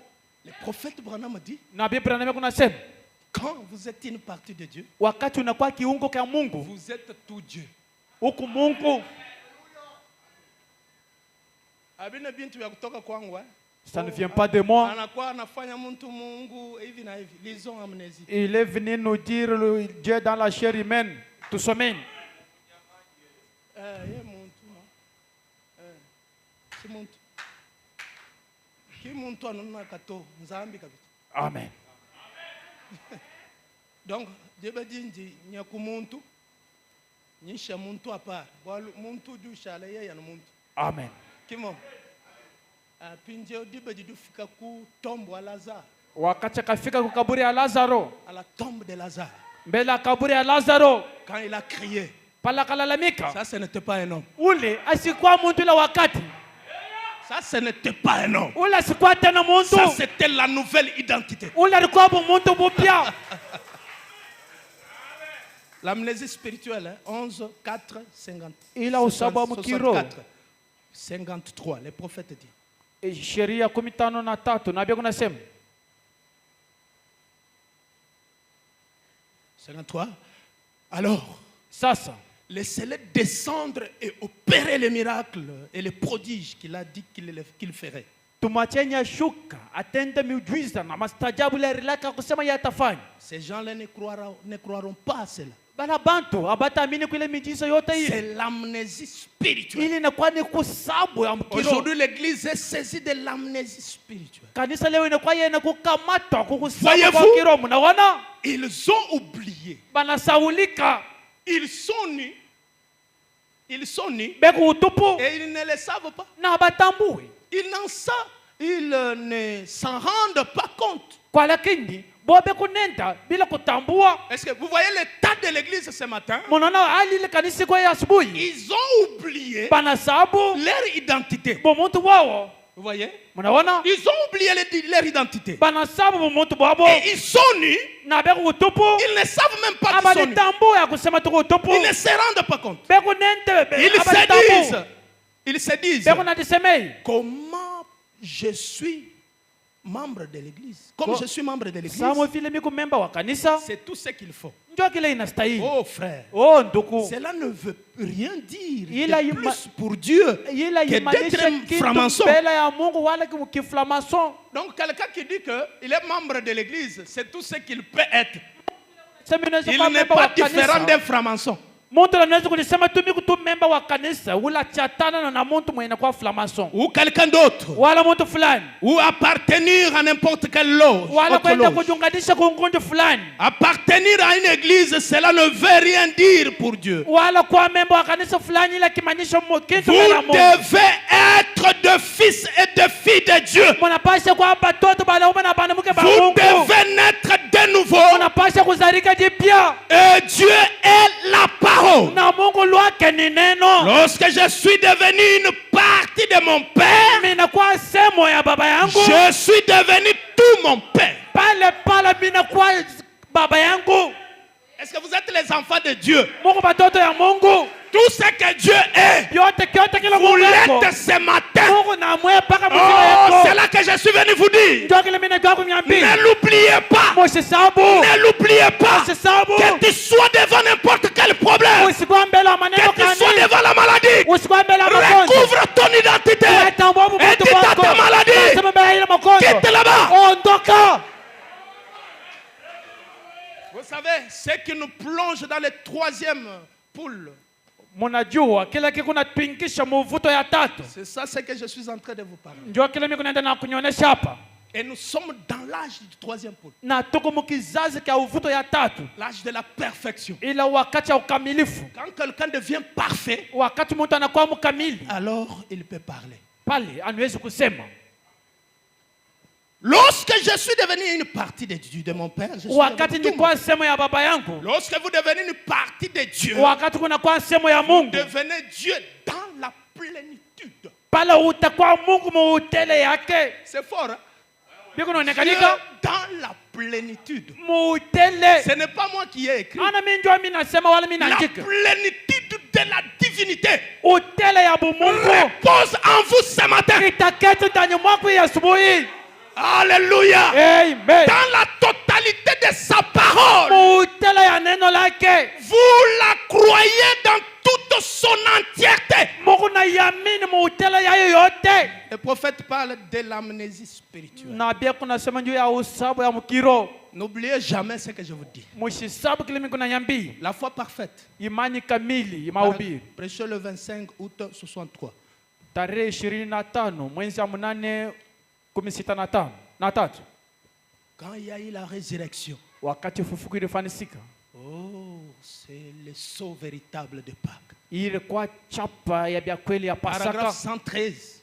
Le prophète Branham dit, Nabii Branham kunasema Quand vous êtes une partie de Dieu, wakati unakuwa kiungo cha Mungu, vous êtes tout Dieu. Huku Mungu. Abina bintu ya kutoka kwangu Ça ne vient pas de moi. Anakuwa anafanya mtu Mungu hivi na hivi. Ils ont amnésie. Il est venu nous dire le Dieu dans la chair humaine. Tout semaine. Si muntu. Ki muntu anona kato nzambi kabisa. Amen. Donc, Dieu va dire nyaku muntu nyisha muntu apart. Muntu du shala yeye na muntu. Amen. Kimo. Pinje odibe dufika ku tombe ya Lazare. Wakati akafika kwa kaburi ya Lazaro. À la tombe de Lazare. Mbele ya kaburi ya Lazaro. Quand il a crié. Pala kalalamika. Ça ce n'était pas un homme. Ule asikuwa muntu la wakati. Ça ce n'était pas un homme. Ule asikuwa tena muntu. Ça c'était la nouvelle identité. Ule alikuwa muntu mpya. L'amnésie spirituelle 11 4 50. Ila usababu kiro 53 les prophètes disent. Sheria 15:3 nabii kunasema 53. Alors, sasa laissez-le descendre et opérer les miracles et les prodiges qu'il a dit qu'il ferait. Tumacheni ashuka atende miujiza na mastajabu ile rilaka kusema yatafanya. Ces gens-là ne croiront pas à cela. Bala bantu abataamini kule miujiza yote hii. C'est l'amnésie spirituelle. Ili inakuwa ni kusabu ya mkiro. Aujourd'hui l'église est saisie de l'amnésie spirituelle. Kanisa leo inakuwa yeye kukamatwa kukusabu kwa kiro. Mnaona? Ils ont oublié. Banasaulika. Ils sont nus. Ils sont nus. Beku utupu. Et ils ne le savent pas. Na batambui. Ils ne s'en rendent pas compte. Kwa lakini bobe kunenda bila kutambua. Est-ce que vous voyez l'état de l'église ce matin? Mnaona hali ile kanisa kwa asubuhi. Ils ont oublié leur identité. Bomuntu wao. Vous voyez? Mnaona? Ils ont oublié leur identité. Banasabu bomuntu babo. Et ils sont nus. Na beku utupu. Ils ne savent même pas qu'ils sont nus. Abalitambua kusema tuko utupu. Ils ne se rendent pas compte. Beku nende Ils se disent. Beku nadisemei. Comment je suis membre de l'église? Comme je suis membre de l'église, c'est tout ce qu'il faut. Oh frère, cela ne veut rien dire de plus pour Dieu que d'être franc-maçon. Donc quelqu'un qui dit qu'il est membre de l'église, c'est tout ce qu'il peut être. Il n'est pas différent d'un franc-maçon. Muntu anaweza kulisema tu mimi kutu member wa kanisa ula chatana na muntu mwenye kwa flamason ou quelqu'un d'autre wala muntu fulani ou appartenir à n'importe quelle loge wala kwenda kujunganisha kwa kundi fulani. Appartenir à une église, cela ne veut rien dire pour Dieu. Wala kwa member wa kanisa fulani ila kimaanisha kitu kama Mungu. Vous devez être de fils et de filles de Dieu. Mnapaswa kuwa watoto wanaume na wanawake wa Mungu. Vous devez naître de nouveau. Mnapaswa kuzalika jipya. Et Dieu est la parole. Lorsque je suis devenu une partie de mon père, je suis devenu tout mon père. Est-ce que vous êtes les enfants de Dieu? Tout ce que Dieu est, vous l'êtes ce matin. Oh, c'est là que je suis venu vous dire. Ne l'oubliez pas. Ne l'oubliez pas. Que tu sois devant n'importe quel problème, que tu sois devant la maladie, recouvre ton identité et dis à ta maladie, quitte là-bas. Vous savez, ce qui nous plonge dans le troisième poule, c'est ça ce que je suis en train de vous parler. Et nous sommes dans l'âge du troisième poule. L'âge de la perfection. Quand quelqu'un devient parfait, alors il peut parler. Lorsque je suis devenu une partie de mon père, lorsque vous devenez une partie de Dieu, vous devenez Dieu dans la plénitude. C'est fort, hein? Dieu dans la plénitude. Ce n'est pas moi qui ai écrit. La plénitude de la divinité repose en vous ce matin. Alléluia. Amen. Dans la totalité qualité de sa parole, vous la croyez dans toute son entièreté. Le prophète parle de l'amnésie spirituelle. N'oubliez jamais ce que je vous dis. La foi parfaite. Prêché le 25 août 63. Quand il y a eu la résurrection, oh, c'est le sceau véritable de Pâques. Paragraphe 113.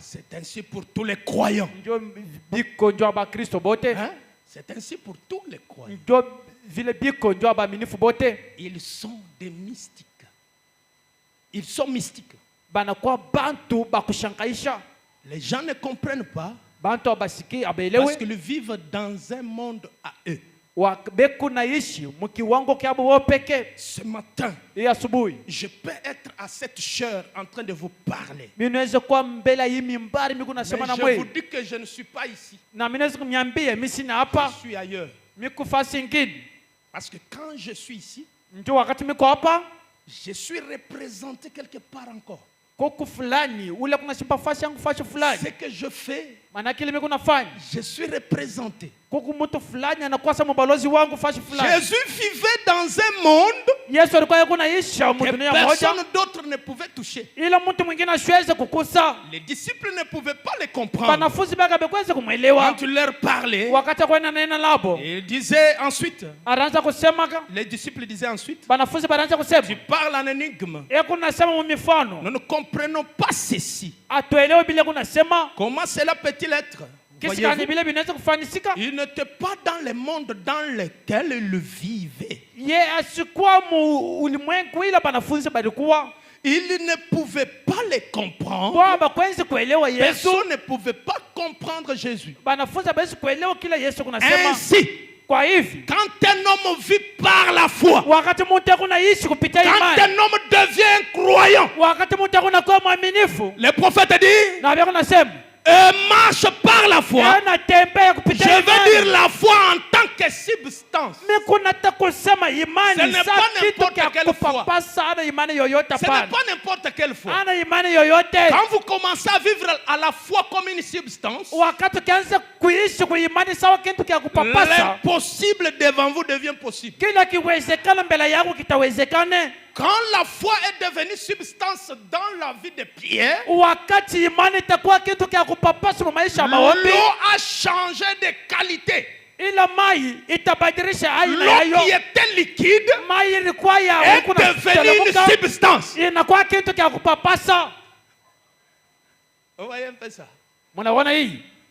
C'est ainsi pour tous les croyants. Hein? C'est ainsi pour tous les croyants. Ils sont des mystiques. Ils sont mystiques. Les gens ne comprennent pas parce qu'ils vivent dans un monde à eux. Ce matin, je peux être à cette heure en train de vous parler. Mais je vous dis que je ne suis pas ici. Je suis ailleurs. Parce que quand je suis ici, je suis représenté quelque part encore. Ce que je fais, je suis représenté. Jésus vivait dans un monde que personne d'autre ne pouvait toucher. Les disciples ne pouvaient pas les comprendre. Quand tu leur parlais, ils disaient ensuite, les disciples disaient ensuite, tu parles en énigme. Nous ne comprenons pas ceci. Comment cela peut-il être? Il n'était pas dans le monde dans lequel il vivait. Il ne pouvait pas les comprendre. Personne ne pouvait pas comprendre Jésus. Ainsi, quand un homme vit par la foi, quand un homme devient croyant, le prophète dit, marche par la foi. Je veux dire la foi en tant que substance. Ce n'est pas n'importe quelle foi. Ce n'est pas n'importe quelle foi. Quand vous commencez à vivre à la foi comme une substance, l'impossible devant vous devient possible. Quand la foi est devenue substance dans la vie de Pierre, l'eau a changé de qualité. L'eau qui était liquide est devenue une substance. Vous voyez un peu ça?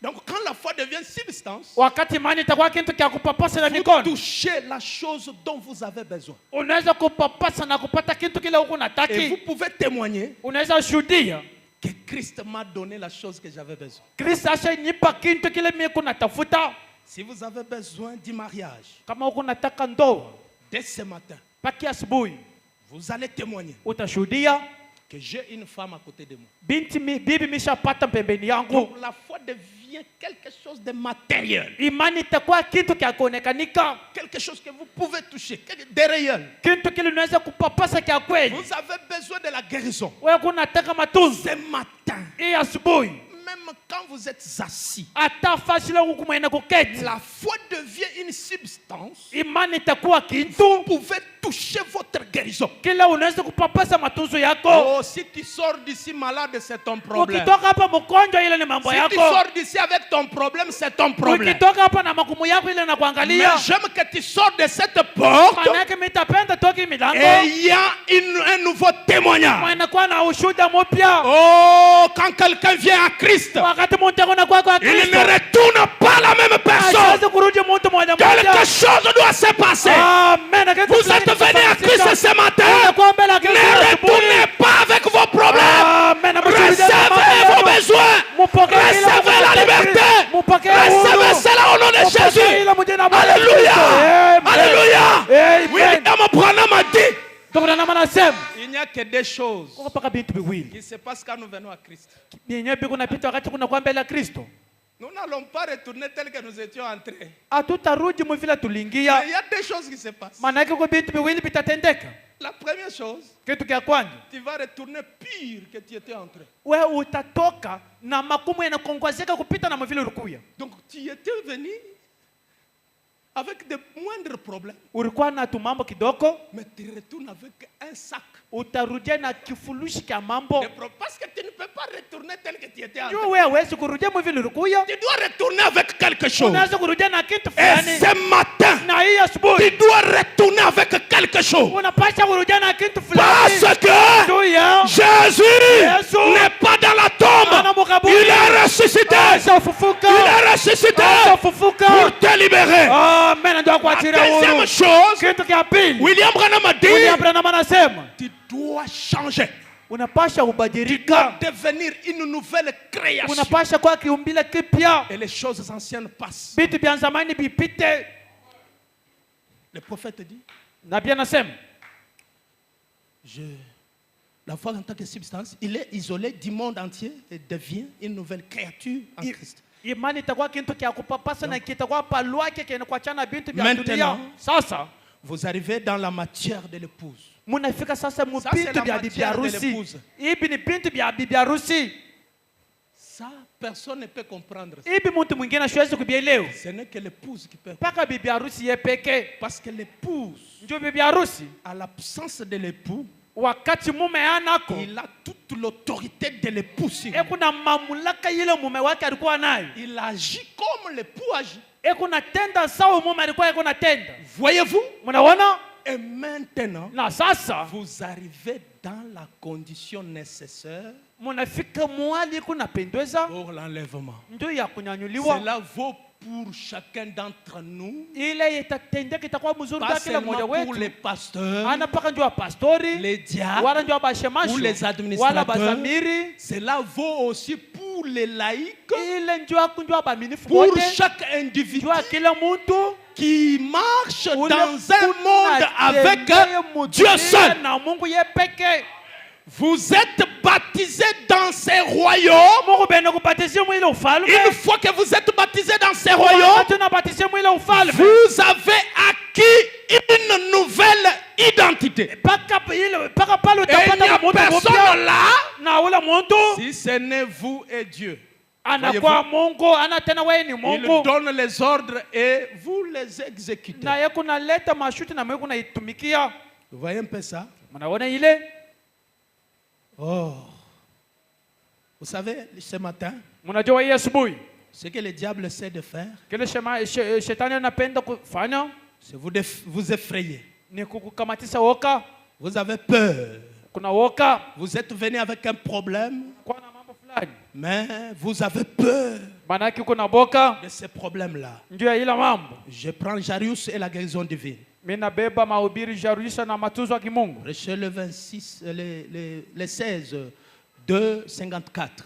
Donc quand la foi devient substance, vous touchez la chose dont vous avez besoin. Et vous pouvez témoigner que Christ m'a donné la chose que j'avais besoin. Si vous avez besoin du mariage, dès ce matin, vous allez témoigner que j'ai une femme à côté de moi. Donc la foi devient quelque chose de matériel. Quelque chose que vous pouvez toucher, de réel. Vous avez besoin de la guérison. Ce matin, même quand vous êtes assis, la foi devient une substance. Vous pouvez toucher votre guérison. Oh, si tu sors d'ici malade, c'est ton problème. Si tu sors d'ici avec ton problème, c'est ton problème. Mais j'aime que tu sors de cette porte et il y a un nouveau témoignage. Oh, quand quelqu'un vient à Christ, il ne retourne pas la même personne. Quelque chose doit se passer. Vous êtes venus à Christ ce matin. Ne retournez pas avec vos problèmes. Recevez vos besoins. Recevez la liberté. Recevez cela au nom de Jésus. Alléluia. Alléluia. William Branham a dit, il n'y a que des choses qui se passent quand nous venons à Christ. Nous n'allons pas retourner tel que nous étions entrés. Hatutarudi mvile tuliingia. Il y a deux choses qui se passent. Maana kwa vitu viwili vitatendeka. La première chose, Kitu cha kwanza, tu vas retourner pire que tu étais entré. wewe utatoka na makumu yanakongozeka kupita na mvile ulikuya. Donc tu étais venu avec de moindres problèmes. Ulikuwa na tumambo kidogo, Mais tu retournes avec un sac. utarudia na kifurushi cha mambo. Parce que tu ne peux pas retourner tel que tu étais entré. Wewe huwezi kurudia mvile ulikuya. Tu dois retourner avec quelque chose. Unaweza kurudia na kitu Et fulani. ce matin, Na hii asubuhi tu dois retourner avec quelque chose. unapaswa kurudia na kitu fulani. Parce que Juu ya Jésus Yesu n'est pas dans la tombe. ana mukaburi. Il est ressuscité. Asafufuka. Il est ressuscité Asafufuka. pour te libérer. Amen, ndio La kuachilia deuxième huru. chose, Kitu cha pili, William Branham a William dit, Branham anasema tu dois changer. unapasha Tu dois kubadilika. devenir une nouvelle création. Unapasha kwa kiumbile kipya. Et les choses anciennes passent. Vitu vya zamani vipite. Le prophète dit, Nabii anasema la foi en tant que substance, il est isolé du monde entier et devient une nouvelle créature en Christ. imani itakuwa kitu kia kupapasa na kitakuwa palwake kinakuachana vitu vya Maintenant, dunia. Sasa vous arrivez dans la matière de l'épouse. munafika sasa mu Ça, c'est bintu la vya bibi matière de harusi. l'épouse. Ibi ni bintu vya bibi harusi. Ça, personne ne peut comprendre. Ibi mtu mwingine hasiwezi kubielewa. Ce n'est que l'épouse qui peut. Paka bibi harusi yeye pekee. Parce que l'épouse, Ndio bibi harusi. à l'absence de l'époux, Wakati mume anako, il a toute l'autorité de l'époux sur lui. kuna mamlaka ile mume wake alikuwa nayo. Il agit comme l'époux agit. Kuna tenda sawa mume alikuwa kuna tenda. Voyez-vous? Mnaona? Et maintenant, Na sasa vous arrivez dans la condition nécessaire munafika mwali kuna pendeza pour l'enlèvement. ndio ya kunyanyuliwa. Cela vaut pour chacun d'entre nous, Ile itatendeka itakuwa mzuri pas kwa kila mmoja seulement pour wetu. les pasteurs, Ana paka ndio pastori, les diacres, wala ndio bashemashi, ou les wala administrateurs. bazamiri. Cela vaut aussi pour les laïcs, Ile ndio kunjua baaminifu pour wote. chaque individu Ndio kila mtu qui marche ule dans un monde avec kunatembea Dieu mudunia seul. na Mungu yeye pekee. Vous êtes baptisés dans ces royaumes. Mungu bena kubatizia mwile ufalme. Une fois que vous êtes baptisés dans ces royaumes, Wakati unabatizia mwile ufalme, vous avez acquis une nouvelle identité. paka pale Et il n'y utapata a mtu personne mpya là na ule mtu si ce n'est vous et Dieu. anakuwa Mungu, ana tena wewe ni Il Mungu. donne les ordres et vous les exécutez. Na yeye kunaleta mashuti na mwe kunaitumikia. Vous voyez un peu ça? Mnaona ile? Oh. Vous savez, ce matin, Mnajua hii asubuhi ce que le diable essaie de faire, kile shetani anapenda kufanya c'est vous effrayer. ni kukukamatisha woka. Vous avez peur. Kuna woka Vous êtes venu avec un problème, kwa na mambo fulani, mais vous avez peur maana yake kuna boka de ce problème-là. ndio ya ila mambo. Je prends Jarius et la guérison divine. Mimi nabeba mahubiri jarusha na matunzo ya kimungu. Prêchez le 26, les 16, 2, 54.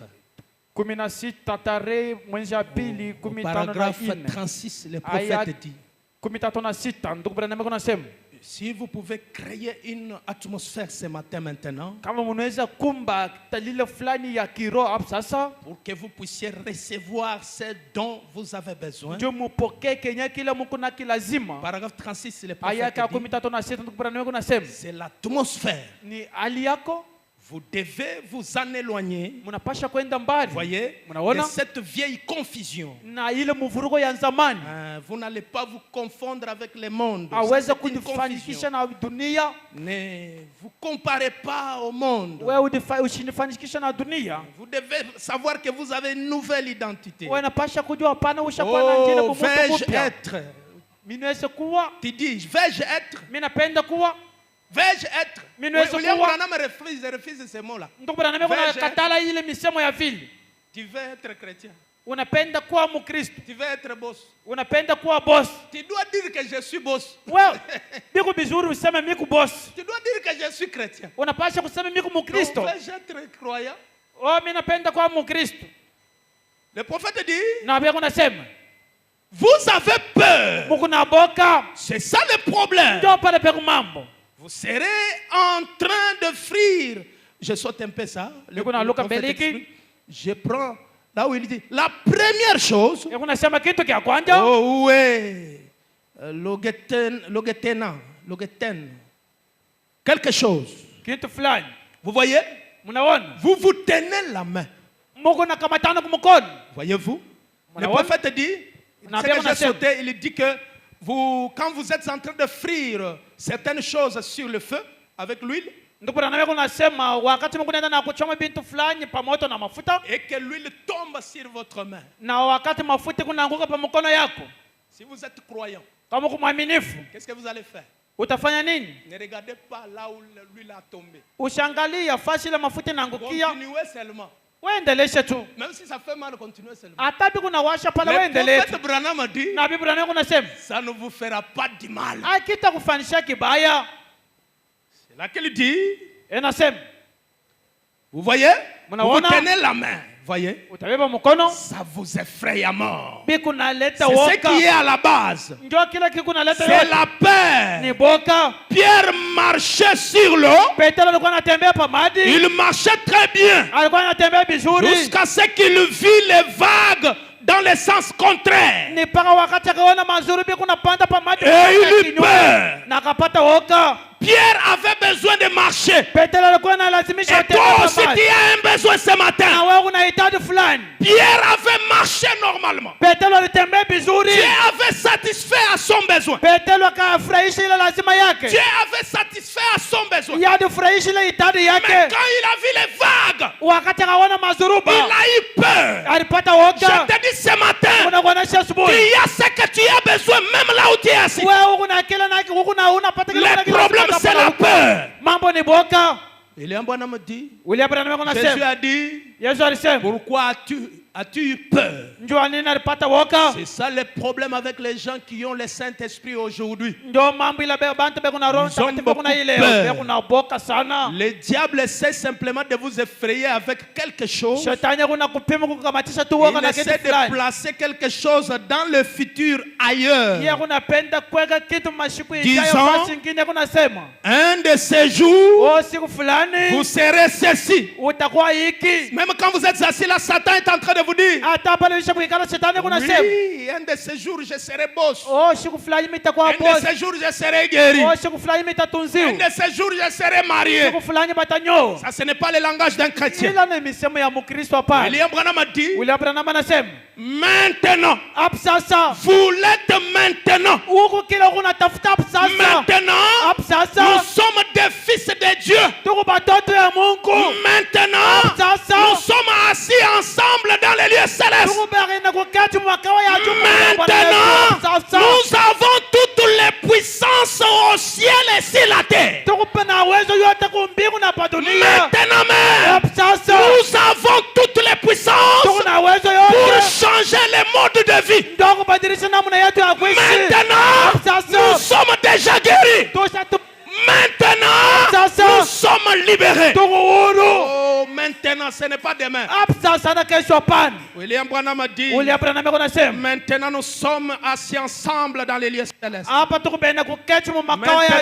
16 tarehe mwezi wa pili Au 15 na paragraphe 4. 36, le Aya prophète dit, 16 ndugu Branham kunasema si vous pouvez créer une atmosphère ce matin maintenant, kama mnaweza kumba talile fulani ya kiroho hapo sasa, pour que vous puissiez recevoir ce dont vous avez besoin. ndio mupokee kenya kila mko na kilazima. Paragraphe 36, le Aya prophète dit, 16 ndugu Branham kunasema c'est l'atmosphère. ni hali yako, Vous devez vous en éloigner, mnapasha kwenda mbali, voyez, de mnaona, cette vieille confusion. na ile mvurugo ya zamani. Vous n'allez pas vous confondre avec le monde. Aweza C'est une kujifanikisha confusion. na dunia, Ne vous comparez pas au monde. wewe usinifanikisha na dunia. Vous devez savoir que vous avez une nouvelle identité. Wewe unapasha kujua hapana ushakuwa na njia Oh, kwa mtu vais-je mpya. être? Mimi naweza kuwa, Tu dis, vais-je être? mimi napenda kuwa. Vais-je être? Mais nous, William pourquoi? Branham refuse ce mot-là. Ndugu Branham kuna katala ile misemo ya vile. Tu veux être chrétien. Unapenda kuwa Mkristo, Tu veux être boss. unapenda kuwa boss. Tu dois dire que je suis boss. Wewe biko bizuri useme mimi ku boss. Tu dois dire que je suis chrétien. Unapasha kusema mimi ku Mkristo. Vais-je être croyant? Oh, mimi napenda kuwa Mkristo. Le prophète dit, Na bia kunasema, vous avez peur. Mungu na boka. C'est ça le problème. Ndio pale pe mambo. Vous serez en train de fuir. Je saute un peu ça. Le Niko na luka prophète beliki. explique. Je prends Là où il dit, la première chose. Oh oui. Logeten. Quelque chose. Vous voyez? Vous vous tenez la main. Voyez-vous? Le prophète dit, il dit que vous, quand vous êtes en train de frire certaines choses sur le feu avec l'huile, et que l'huile tombe sur votre main. Si vous êtes croyant, qu'est-ce que vous allez faire? Ne regardez pas là où l'huile a tombé. Continuez seulement. Même si ça fait mal, continuez seulement. Le prophète Branham a dit, ça ne vous fera pas du mal. C'est là qu'il dit, vous voyez, vous tenez la main. Voyez, ça vous effraie à mort. C'est ce qui est à la base. C'est la peur. Pierre marchait sur l'eau. Il marchait très bien jusqu'à ce qu'il vit les vagues dans le sens contraire. Et il eut peur. Pierre avait besoin de marcher. Et toi aussi tu as un besoin ce matin. Pierre avait marché normalement. Dieu avait satisfait à son besoin. Dieu avait satisfait à son besoin. Mais quand il a vu les vagues, il a eu peur. Je te dis ce matin, il y a ce que tu as besoin même là où tu es assis. Le problème, c'est la peur. William Branham dit, Jésus a dit, pourquoi as-tu eu peur? C'est ça le problème avec les gens qui ont le Saint-Esprit aujourd'hui. Ils ont beaucoup peur. Le diable essaie simplement de vous effrayer avec quelque chose. Il essaie de placer quelque chose dans le futur ailleurs. Disons, un de ces jours, vous serez ceci. Même quand vous êtes assis là, Satan est en train de vous dire, oui, un de ces jours je serai boss. Un de ces jours je serai guéri. Un de ces jours je serai marié. Ça, ce n'est pas le langage d'un chrétien. William Branham a dit, maintenant, vous l'êtes maintenant. Maintenant, nous sommes des fils de Dieu. Maintenant, nous sommes assis ensemble dans les lieux célestes. Maintenant, nous avons toutes les puissances au ciel et sur la terre. Maintenant même, nous avons toutes les puissances pour changer le mode de vie. Maintenant, nous sommes déjà guéris. Maintenant, nous sommes libérés. Oh, maintenant, ce n'est pas demain. William Branham a dit, maintenant nous sommes assis ensemble dans les lieux célestes. Maintenant,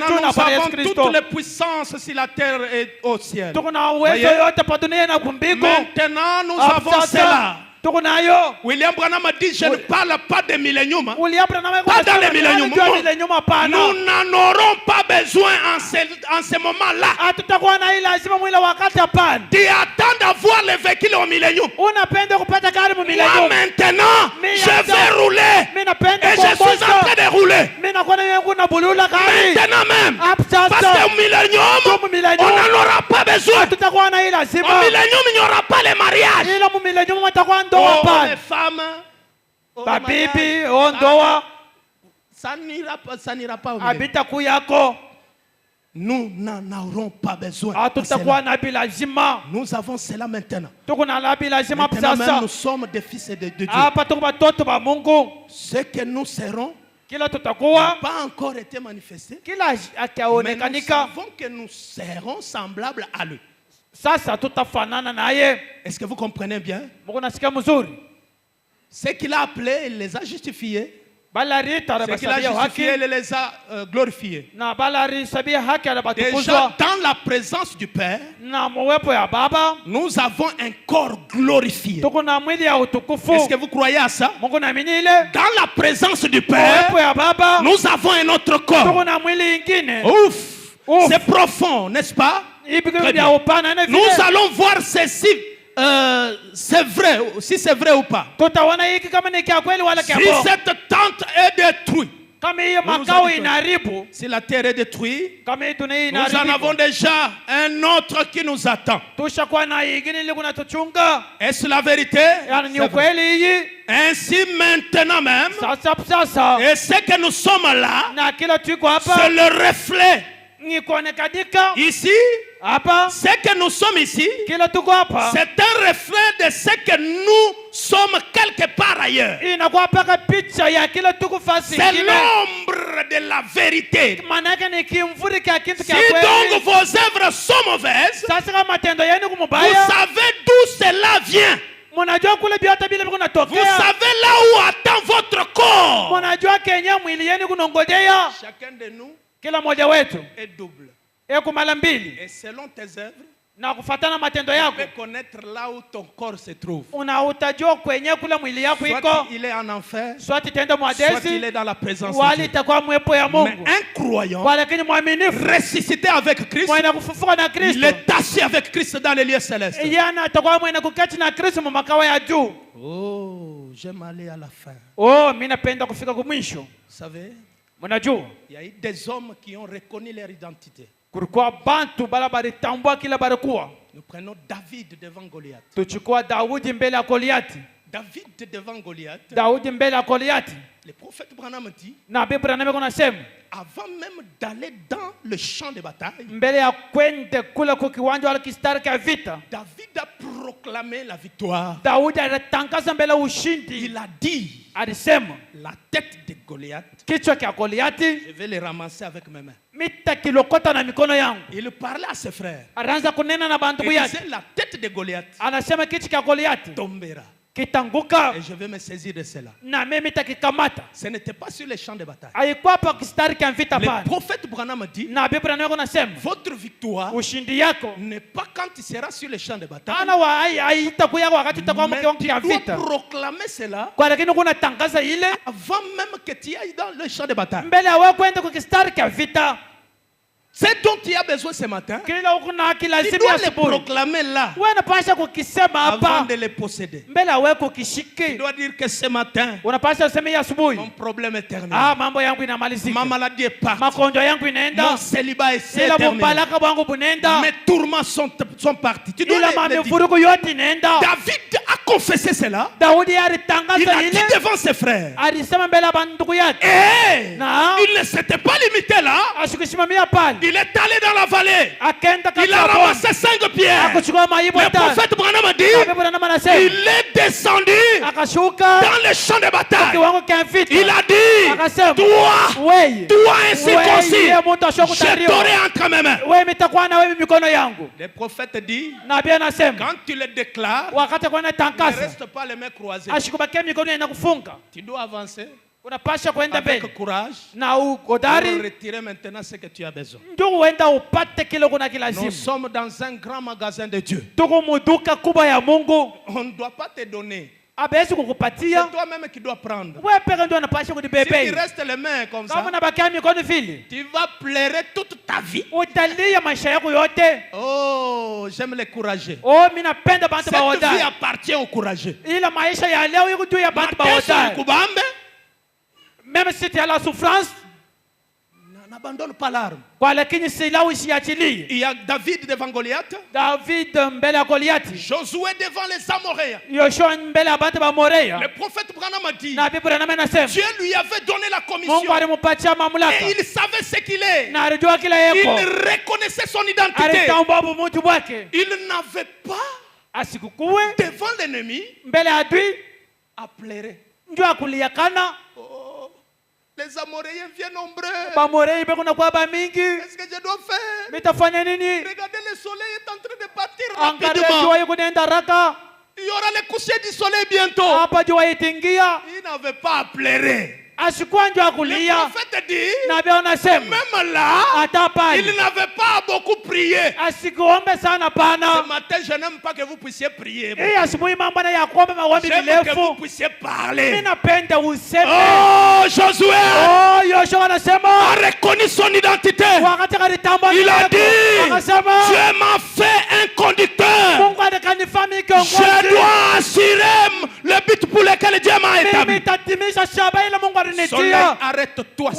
nous avons toutes les puissances sur la terre et au ciel. Voyez? Maintenant, nous avons cela. William Branham a dit, je ne parle pas de millénium. Pas dans les milléniums. Nous n'en aurons pas besoin en ce moment-là. Tu attends d'avoir le véhicule au millénium. Moi maintenant, je vais rouler. Et je suis en train de rouler. Maintenant même. Parce qu'au millénium, on n'en aura pas besoin. Au millénium, il n'y aura pas le mariage. Oh, les femmes, oh, babibi, ondoa, ça n'ira pas au milieu. Nous n'en aurons pas besoin. Nous avons cela maintenant. Maintenant même, nous sommes des fils de Dieu. Ce que nous serons n'a pas encore été manifesté. Mais nous savons que nous serons semblables à lui. Est-ce que vous comprenez bien? Ce qu'il a appelé, il les a justifiés. Ce qu'il a justifié, il les a glorifiés. Déjà, dans la présence du Père, nous avons un corps glorifié. Est-ce que vous croyez à ça? Dans la présence du Père, nous avons un autre corps. Ouf! C'est profond, n'est-ce pas? Nous allons voir ceci. C'est vrai, si c'est vrai ou pas. Si cette tente est détruite, si la terre est détruite, nous en avons déjà un autre qui nous attend. Est-ce la vérité? Ainsi maintenant même, et ce que nous sommes là, c'est le reflet. Ici, ce que nous sommes ici, c'est un reflet de ce que nous sommes quelque part ailleurs. C'est l'ombre de la vérité. Si donc vos œuvres sont mauvaises, vous savez d'où cela vient. Vous savez là où attend votre corps. Chacun de nous est double. Et selon tes œuvres, tu peux connaître là où ton corps se trouve. Soit il est en enfer, soit il est dans la présence de Dieu. Mais un croyant ressuscité avec Christ, il est assis avec Christ dans les lieux célestes. Oh, j'aime aller à la fin. Vous savez, il y a eu des hommes qui ont reconnu leur identité. Nous prenons David devant Goliath. David devant Goliath. Le prophète Branham dit, avant même d'aller dans le champ de bataille, David a proclamé la victoire. Il a dit, la tête de Goliath, je vais les ramasser avec mes mains. Il parlait à ses frères. Il disait, la tête de Goliath tombera. Et je vais me saisir de cela. Ce n'était pas sur les champs de bataille. Le prophète Branham dit, votre victoire n'est pas quand il sera sur les champs de bataille. Mais tu dois proclamer cela avant même que tu ailles dans le champ de bataille. C'est dont tu as besoin ce matin. Tu dois le proclamer là avant de le posséder. Tu dois dire que ce matin, mon problème est terminé. Ma maladie est partie. Mon célibat est terminé. Mes tourments sont partis. Tu dois le dire. David a confessé cela. Il a dit devant ses frères. Et il ne s'était pas limité là. Il est allé dans la vallée. Il a ramassé 5 pierres. Le prophète Branham dit, il est descendu dans le champ de bataille. Il a dit, toi incirconcis, je t'aurai entre mes mains. Le prophète dit, quand tu le déclares, ne reste pas les mains croisées. Tu dois avancer avec courage pour retirer maintenant ce que tu as besoin. Nous sommes dans un grand magasin de Dieu. On ne doit pas te donner. C'est toi-même qui dois prendre. Si tu restes les mains comme ça, tu vas pleurer toute ta vie. Oh, j'aime les courageux. Cette vie appartient aux courageux. Même si tu as la souffrance, n'abandonne pas l'arme. Il y a David devant Goliath. Josué devant les Amoréens. Le prophète Branham a dit, Dieu lui avait donné la commission. Et il savait ce qu'il est. Il reconnaissait son identité. Il n'avait pas devant l'ennemi à pleurer. Les Amoréens viennent nombreux. Qu'est-ce que je dois faire? Regardez, le soleil est en train de partir rapidement. Il y aura le coucher du soleil bientôt. Il n'avait pas à pleurer. Le prophète dit, même là, il n'avait pas beaucoup prié. Ce matin, je n'aime pas que vous puissiez prier. J'aime que vous puissiez parler. Oh, Josué a reconnu son identité. Il a dit, Dieu m'a fait un conducteur. Je dois assurer le but pour lequel Dieu m'a établi. Soleil, arrête-toi,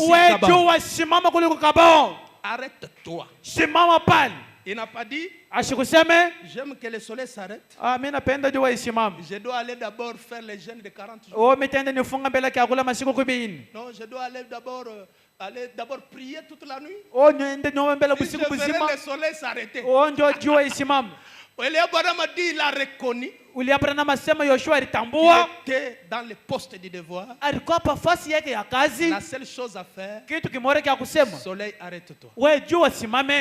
arrête-toi. Il n'a pas dit, j'aime que le soleil s'arrête. Je dois aller d'abord faire les jeûnes de 40 jours. Non, je dois aller d'abord prier toute la nuit. Si je verrai le soleil s'arrêter. Eliab a dit, il a reconnu. Il était dans le poste du devoir. La seule chose à faire, soleil, arrête-toi.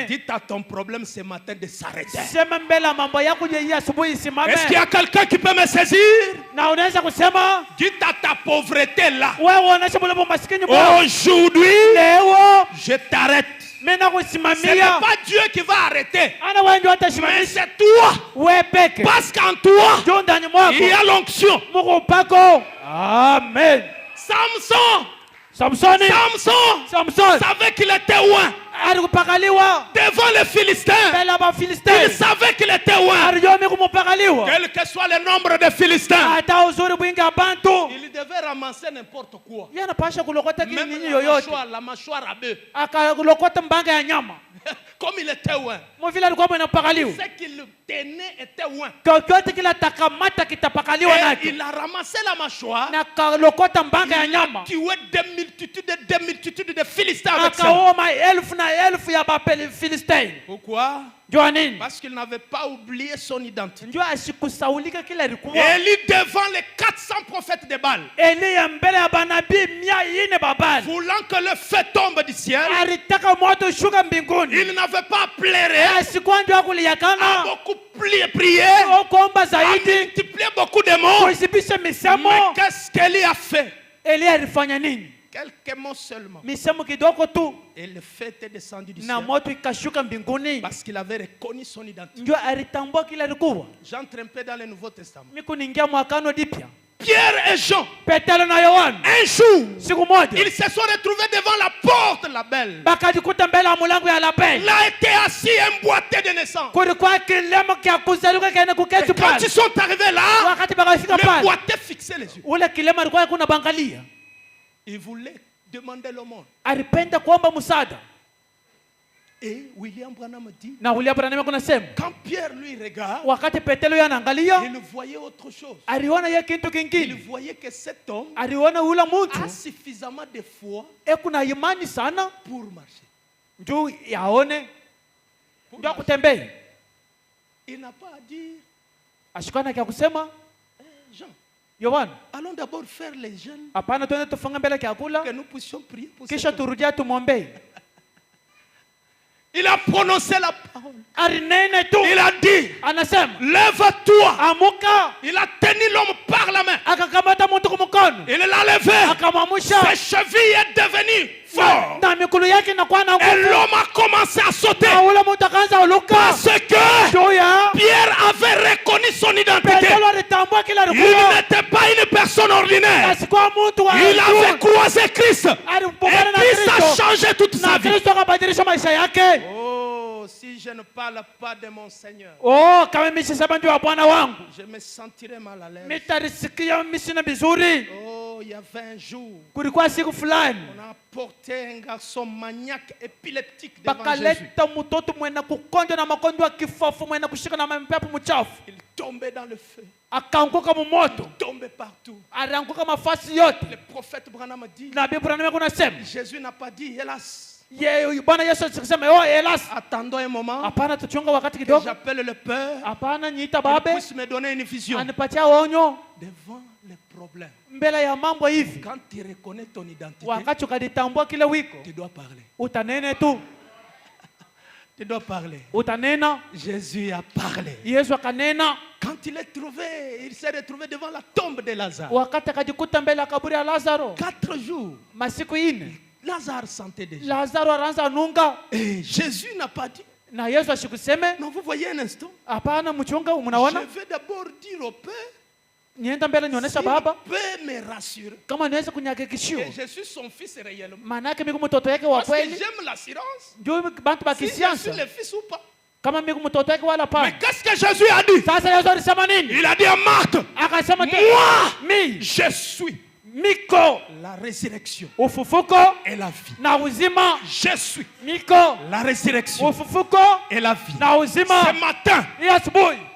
Dites à ton problème ce matin de s'arrêter. Est-ce qu'il y a quelqu'un qui peut me saisir? Dites à ta pauvreté là, aujourd'hui, je t'arrête. Ce n'est pas Dieu qui va arrêter, mais c'est toi. Parce qu'en toi, il y a l'onction. Amen. Samson savait qu'il était loin. Devant les Philistins, il savait qu'il était loin. Quel que soit le nombre de Philistins, il devait ramasser n'importe quoi. Même la mâchoire à bœuf. Comme il était loin, ce qu'il tenait était loin. Et il a ramassé la mâchoire. Il a tué des multitudes de Philistins avec ça. Pourquoi? Parce qu'il n'avait pas oublié son identité. Élie devant les 400 prophètes de Baal, voulant que le feu tombe du ciel, il n'avait pas pleuré, a beaucoup prié, a multiplié beaucoup de mots. Mais qu'est-ce qu'Élie a fait? Quelques mots seulement. Et le feu était descendu du ciel. Parce qu'il avait reconnu son identité. J'entre un peu dans le Nouveau Testament. Pierre et Jean, un jour, ils se sont retrouvés devant la porte de la belle. Il a été assis emboîté de naissance. Et quand ils sont arrivés là, le boîtier fixait les yeux. Il voulait demander le monde. Et William Branham dit, quand Pierre lui regarde, il voyait autre chose. Il voyait que cet homme a suffisamment de foi pour marcher. Il n'a pas à dire, Jean, allons d'abord faire les jeûnes que nous puissions prier pour cet homme. Il a prononcé la parole. Il a dit, lève-toi. Il a tenu l'homme par la main. Il l'a levé. Ses chevilles est devenues fortes. Et l'homme a commencé à sauter. Parce que Pierre avait reconnu son identité. Il n'était pas une personne ordinaire. Il avait croisé Christ. Et Christ a changé toute sa vie. Oh, si je ne parle pas de mon Seigneur, je me sentirais mal à l'aise. Oh, il y avait un jour, on a porté un garçon maniaque épileptique devant Jésus. Il tombait dans le feu. Il tombait partout. Le prophète Branham dit, Jésus n'a pas dit hélas. Attendons un moment que j'appelle le Père, qu'il puisse me donner une vision devant les problèmes. Quand tu reconnais ton identité, tu dois parler. Tu dois parler. Utanena. Jésus a parlé. Yesu akanena. Quand il s'est retrouvé devant la tombe de Lazare. Wakati akajikuta mbele ya kaburi ya Lazaro. 4 jours. Masiku 4. Lazare sentait déjà. Lazaro anaanza nunga. Et Jésus n'a pas dit. Na Yesu asikuseme. Non, vous voyez un instant. Hapana mchunga mnaona? Je vais d'abord dire au Père. Nienda mbele nionyesha baba. Peut me rassurer. Kama niweze kunyakikishio. Je suis son fils réellement. Maana yake mimi mtoto wake wa kweli. Parce que j'aime l'assurance. Ndio bantu ba kisiasa. Si je suis le fils ou pas. Kama mimi mtoto wake wala pa. Mais qu'est-ce que Jésus a dit? Sasa Yesu alisema nini? Il a dit à Marthe. Akasema moi, je suis Miko la résurrection ufufuko et la vie. Na uzima. Je suis Miko la résurrection ufufuko et la vie. Na uzima. Ce matin,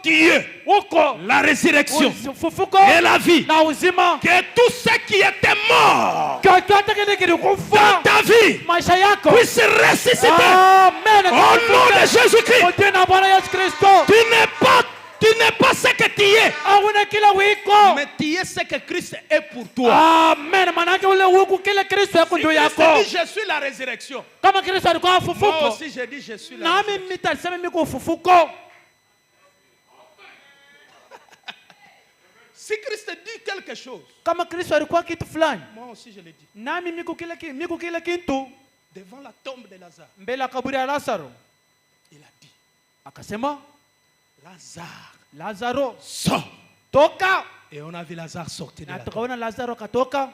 tu es la résurrection et la vie. Na uzima. Que tous ceux qui étaient morts dans ta vie puissent ressusciter. Amen. Au nom de Jésus-Christ. Tu n'es pas ce que tu es. Mais tu es ce que Christ est pour toi. Amen. Je suis la résurrection. Moi aussi je dis je suis la résurrection. Si Christ dit quelque chose, moi aussi je le dis. Devant la tombe de Lazare, il a dit, Lazaro sort. Toka. Et on a vu Lazare sortir de la tombe. Lazaro katoka.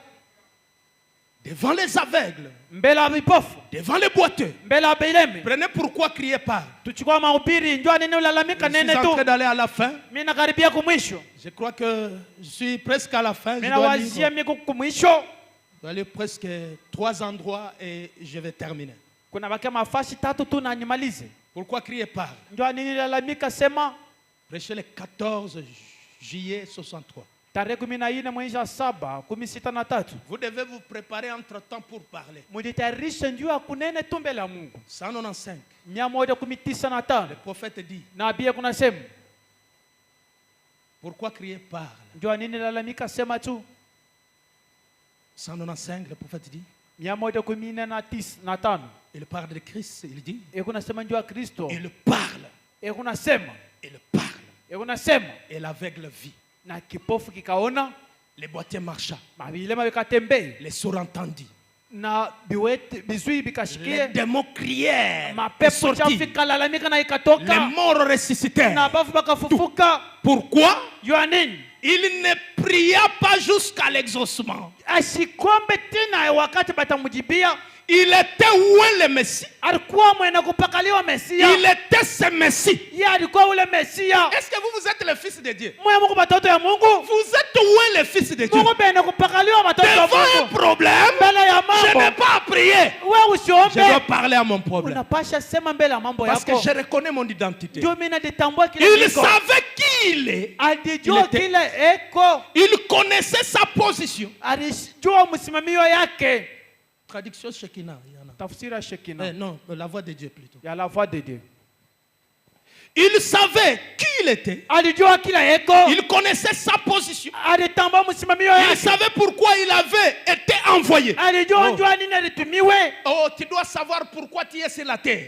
Devant les aveugles, devant les boiteux. Prenez pourquoi crier pas. Je suis en train d'aller à la fin. Je crois que je suis presque à la fin. Je dois aller presque 3 endroits et je vais terminer. Pourquoi crier pas? Prêchez le 14 juillet 63. Vous devez vous préparer entre temps pour parler. 195. Le prophète dit. Pourquoi crier parle? 195, le prophète dit. Il parle de Christ, il dit. Il parle. Il parle. Et l'aveugle vit. Les boiteux marchaient. Les sourds entendit. Les démons crièrent. Les morts ressuscitèrent. Pourquoi? Il ne pria pas jusqu'à l'exaucement. Il était où le Messie? Il était ce Messie. Est-ce que vous êtes le fils de Dieu? Vous êtes où le fils de Dieu? Devant un problème, je n'ai pas à prier. Je dois parler à mon problème. Parce que je reconnais mon identité. Il savait qui il est. Il connaissait sa position. Traduction Shekinah. Tafsira Shekinah. Non, la voix de Dieu plutôt. Il y a la voix de Dieu. Il savait qui il était. Il connaissait sa position. Il savait pourquoi il avait été envoyé. Oh, tu dois savoir pourquoi tu es sur la terre.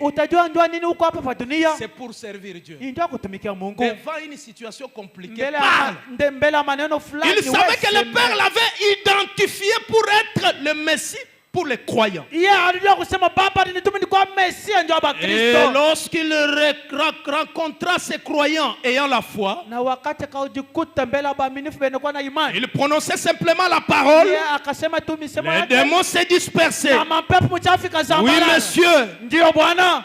C'est pour servir Dieu. Devant une situation compliquée, parle. Il savait que le Père l'avait identifié pour être le Messie pour les croyants. Et lorsqu'il rencontra ces croyants ayant la foi, il prononçait simplement la parole. Les démons s'est dispersés. Oui, monsieur.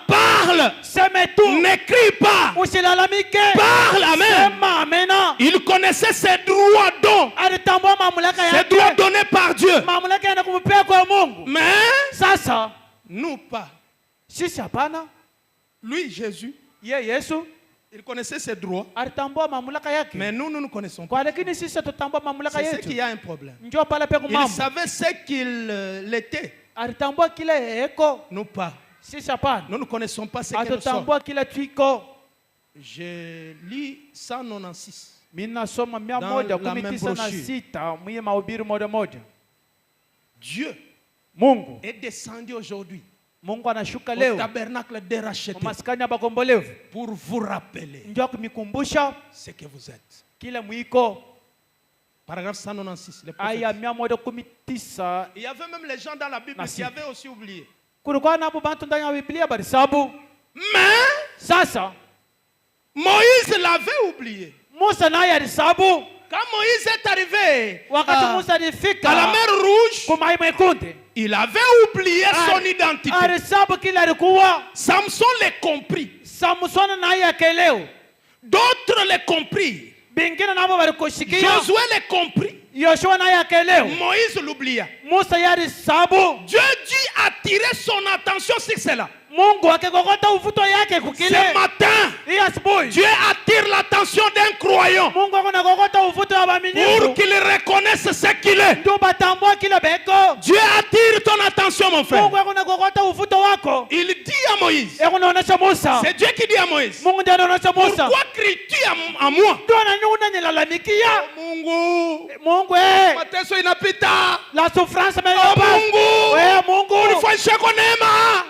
Parle. N'écris pas. Parle. Amen. Il connaissait ses droits dons. Ses droits donnés par Dieu. Mais nous pas. Lui, Jésus, il connaissait ses droits. Mais nous ne connaissons pas. C'est ce qu'il y a un problème. Il savait ce qu'il était. Nous pas. Nous ne connaissons pas ce que nous sommes. Je lis 196. Dans la même brochure. Dieu est descendu aujourd'hui Mungu anashuka au leo tabernacle déracheté maskani ya bakombolevu pour vous rappeler ndio kumikumbusha ce que vous êtes. kila mwiko. Paragraphe 196. Les Aya prophètes. 119. Il y avait même les gens dans la Bible qui avaient aussi oublié. Kulikuwa na bantu ndani ya Biblia balisabu. Mais Sasa Moïse l'avait oublié. Musa naye alisabu. Quand Moïse est arrivé Wakati Musa alifika à la mer Rouge, Kumai Mwekundu, il avait oublié son identité. alisabu kila alikuwa. Samson l'a compris. Samsoni naye akaelewa. D'autres l'ont compris. Bingine nabo balikushikia. Josué l'a compris. Yoshua naye akaelewa. Moïse l'oublia. Musa yalisabu. Dieu dut attirer son attention sur cela. Mungu akikokota uvuto yake kukile. Ce matin, Hii asubuhi Dieu attire l'attention d'un croyant Mungu akikokota uvuto wa waaminifu pour qu'il reconnaisse ce qu'il est. ndio batambua kile beko. Dieu attire ton attention, mon frère. Mungu akikokota uvuto wako. Il dit à Moïse, Ekunaonesha Musa. c'est Dieu qui dit à Moïse, Mungu ndiye anaonesha Musa. pourquoi cries-tu à moi? Ndio ananyuna nilalamikia. Mungu, Mungu mateso inapita. la souffrance Oh, imeyoba. Mungu, Mungu unifanyishe kwa neema.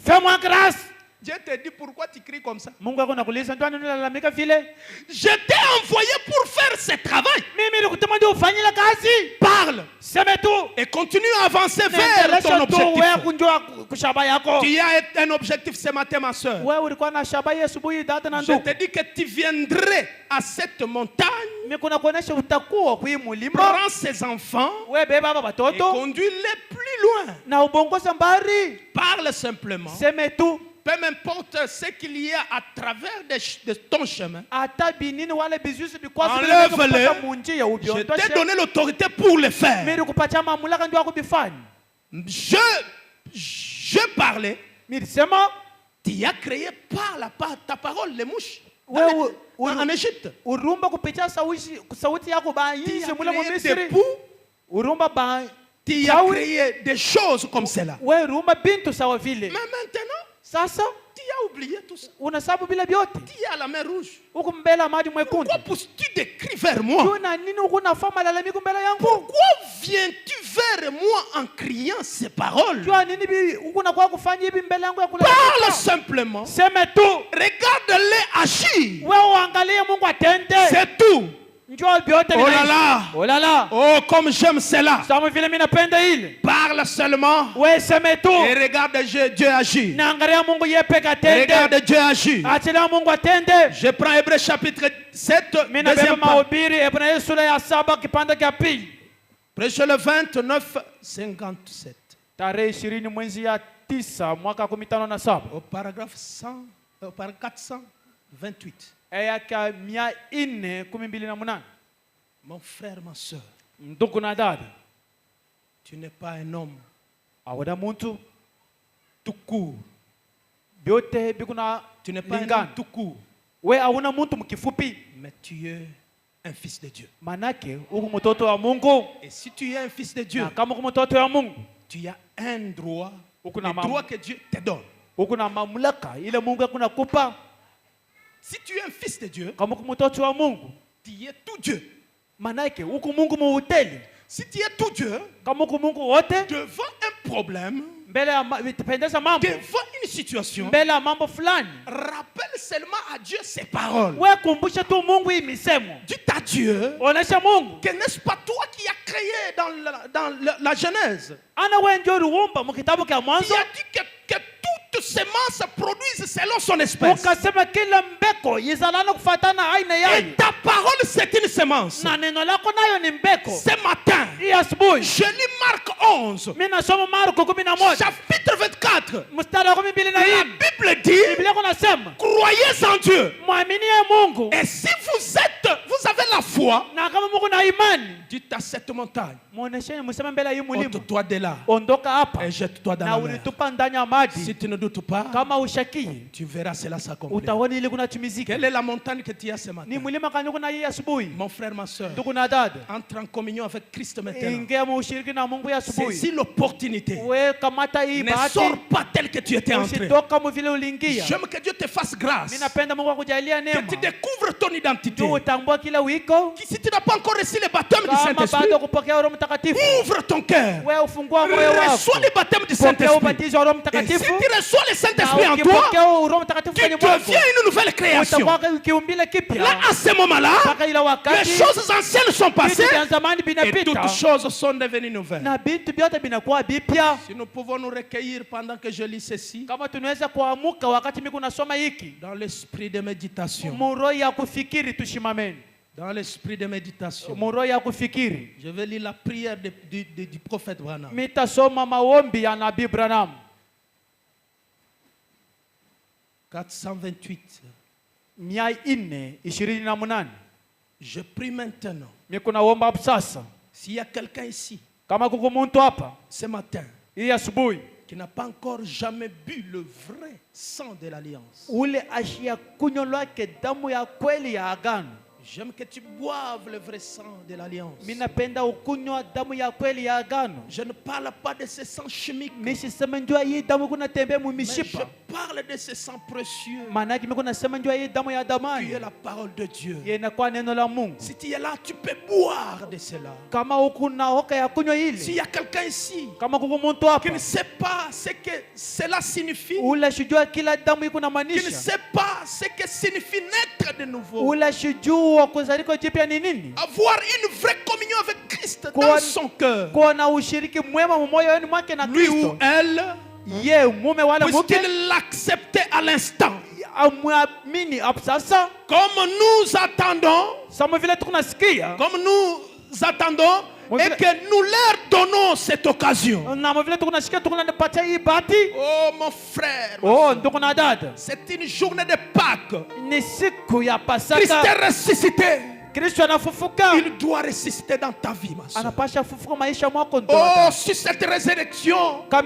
fais-moi grâce. Dieu te dit pourquoi tu cries comme ça. Mungu akunakuuliza ndio ananilalamika vile. Je t'ai envoyé pour faire ce travail. Mimi nilikutuma ndio ufanye ile kazi. Parle Sema tu. et continue à avancer vers ton objectif. Wewe kunjua kushaba yako. Tu as un objectif ce matin, ma soeur. Wewe ulikuwa na shaba hii asubuhi dada na Je ndugu. te dis que tu viendrais à cette montagne, Mimi kuna kuonesha utakuwa kwa hii mlima. prends ces enfants Wewe beba baba et watoto conduis-les plus loin. na ubongoza mbali. Parle simplement. Sema tu. Peu m'importe ce qu'il y a à travers de ton chemin. Hata binini wale bizuizi bikwazo Enlève-les. munji ya ubio. Je t'ai donné l'autorité pour le faire. Mimi nikupatia mamlaka ndio akubifanya. Je parlais. Mimi sema Tu as créé par ta parole les mouches wewe en Égypte. urumba kupitia sauti yako ba Tu yinje as mule mu créé Misri. des poux. Urumba ba Tu as créé des choses comme cela. wewe urumba bintu sawa vile. Mais maintenant, Sasa tu as oublié tout ça. unasabu bila vyote. Tu es à la mer Rouge. Huku mbele maji mwekundu. Pourquoi pousses-tu des cris vers moi? Na nini huku nafanya malalamiko mbele yangu? Pourquoi viens-tu vers moi en criant ces paroles? Jua nini bi huku na kwa kufanya hivi mbele yangu ya kula. Parle simplement. Sema tu. Regarde-les agir. Wewe uangalie Mungu atende. C'est tout. Njoo vyote Oh là là. Oh là là. Oh, comme j'aime cela. Sawa vile mimi napenda ile. Parle seulement. Wewe sema tu. Et regarde Dieu agir. Na angalia Mungu yeye peke atende. Regarde Dieu agir. Achilia Mungu atende. Je prends Hébreux chapitre 7, Mimi nabeba deuxième part. mahubiri Hebrania sura ya 7 kipande cha pili. Prêche le 29-57. Tarehe 20 mwezi ya 9 mwaka 2017. Au paragraphe 428. Aya 428. Mon frère, ma soeur, Ndugu na dada, tu n'es pas un homme awada muntu tout court. byote bikuna Tu n'es pas un lingana. homme tout court. We hauna muntu mkifupi, Mais tu es un fils de Dieu. manake uko mtoto wa Mungu. Et si tu es un fils de Dieu, Na kama uko mtoto wa Mungu, tu as un droit, uko le na droit que Dieu te donne. uko na mamlaka ile Mungu akunakupa. Si tu es un fils de Dieu, Kama uko mtoto wa Mungu, tu es tout Dieu. manake uko Mungu muhoteli. Si tu es tout Dieu, Kama uko Mungu wote, devant un problème, mbele ya vitapendeza mambo, devant une situation, mbele ya mambo fulani, rappelle seulement à Dieu ses paroles. we kumbusha tu Mungu hii misemo. Dis à Dieu Onesha Mungu que n'est-ce pas toi qui as créé dans la Genèse. ana we ndio uliumba mu kitabu cha Il Mwanzo, a dit que toute semence produise selon son espèce. ukasema kila mbeko izalana kufatana aina Et yayo, ta parole, c'est une semence. na neno lako nayo ni mbeko. Ce matin, Hii asubuhi je lis Marc 11, mimi nasoma Marko 11 chapitre 24. mstari wa 12 na La hii Bible dit, Biblia kunasema croyez en Dieu. mwaminie Mungu, Et si vous avez la foi, na kama Mungu na imani, dites à cette montagne, muonesheni mseme mbele ya hii mlima, ôte-toi de là ondoka hapa et jette-toi dans na la mer. ulitupa ndani ya maji. Si tu ne doutes pas, Kama ushakii tu verras cela s'accomplir. utaona ile kunatimizika. Quelle est la montagne que tu as ce Ni matin? mlima kani kuna hii asubuhi. Mon frère, ma soeur, Ndugu na dada, entre en communion avec Christ maintenant. ingia mu ushiriki na Mungu ya asubuhi. Saisis l'opportunité. We kamata hii Ne bahati, sors pas tel que tu étais entré. usitoka mu vile uliingia. J'aime que Dieu te fasse grâce. Mimi napenda Mungu akujalia Que neema. tu découvres ton identité. Tu utambua kila wiko. Si tu n'as pas encore reçu le baptême du Saint-Esprit. Ouvre ton cœur. Reçois le baptême du Saint-Esprit. Et si tu reçois le Saint-Esprit en toi, tu deviens une nouvelle création. Là, à ce moment-là, les choses anciennes sont passées et toutes choses sont devenues nouvelles. Si nous pouvons nous recueillir pendant que je lis ceci, dans l'esprit de méditation. Dans l'esprit de méditation. Je vais lire la prière du prophète Branham. 428. Je prie maintenant. S'il y a quelqu'un ici, ce matin, qui n'a pas encore jamais bu le vrai sang de l'alliance, j'aime que tu boives le vrai sang de l'alliance. Je ne parle pas de ce sang chimique, mais je parle de ce sang précieux qui est la parole de Dieu. Si tu es là, tu peux boire de cela. S'il y a quelqu'un ici qui ne sait pas ce que cela signifie, qui ne sait pas ce que signifie naître de nouveau, avoir une vraie communion avec Christ dans son cœur, lui ou elle, puisse-t-il l'accepter à l'instant. Comme nous attendons et que nous leur donnons cette occasion. Oh mon frère, c'est une journée de Pâques. Christ est ressuscité. Il doit ressusciter dans ta vie, ma soeur. Oh, si cette résurrection n'a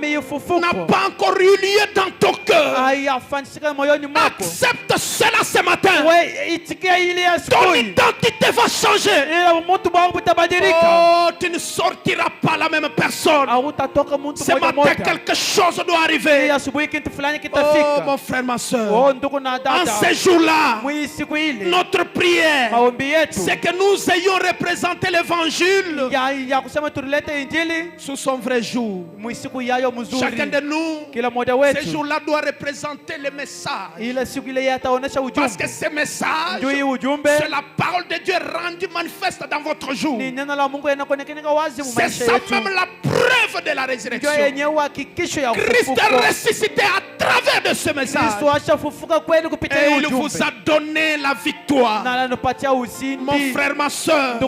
pas encore eu lieu dans ton cœur, accepte cela ce matin. Ton identité va changer. Oh, tu ne sortiras pas la même personne. Ce matin, quelque chose doit arriver. Oh, mon frère, ma soeur, en ce jour-là, notre prière, c'est que nous ayons représenté l'évangile sous son vrai jour. Chacun de nous, ce jour-là doit représenter le message. Parce que ce message, c'est la parole de Dieu rendue manifeste dans votre jour. C'est ça même la preuve de la résurrection. Christ est ressuscité à travers de ce message. Et il vous a donné la victoire. Mon frère, ma soeur,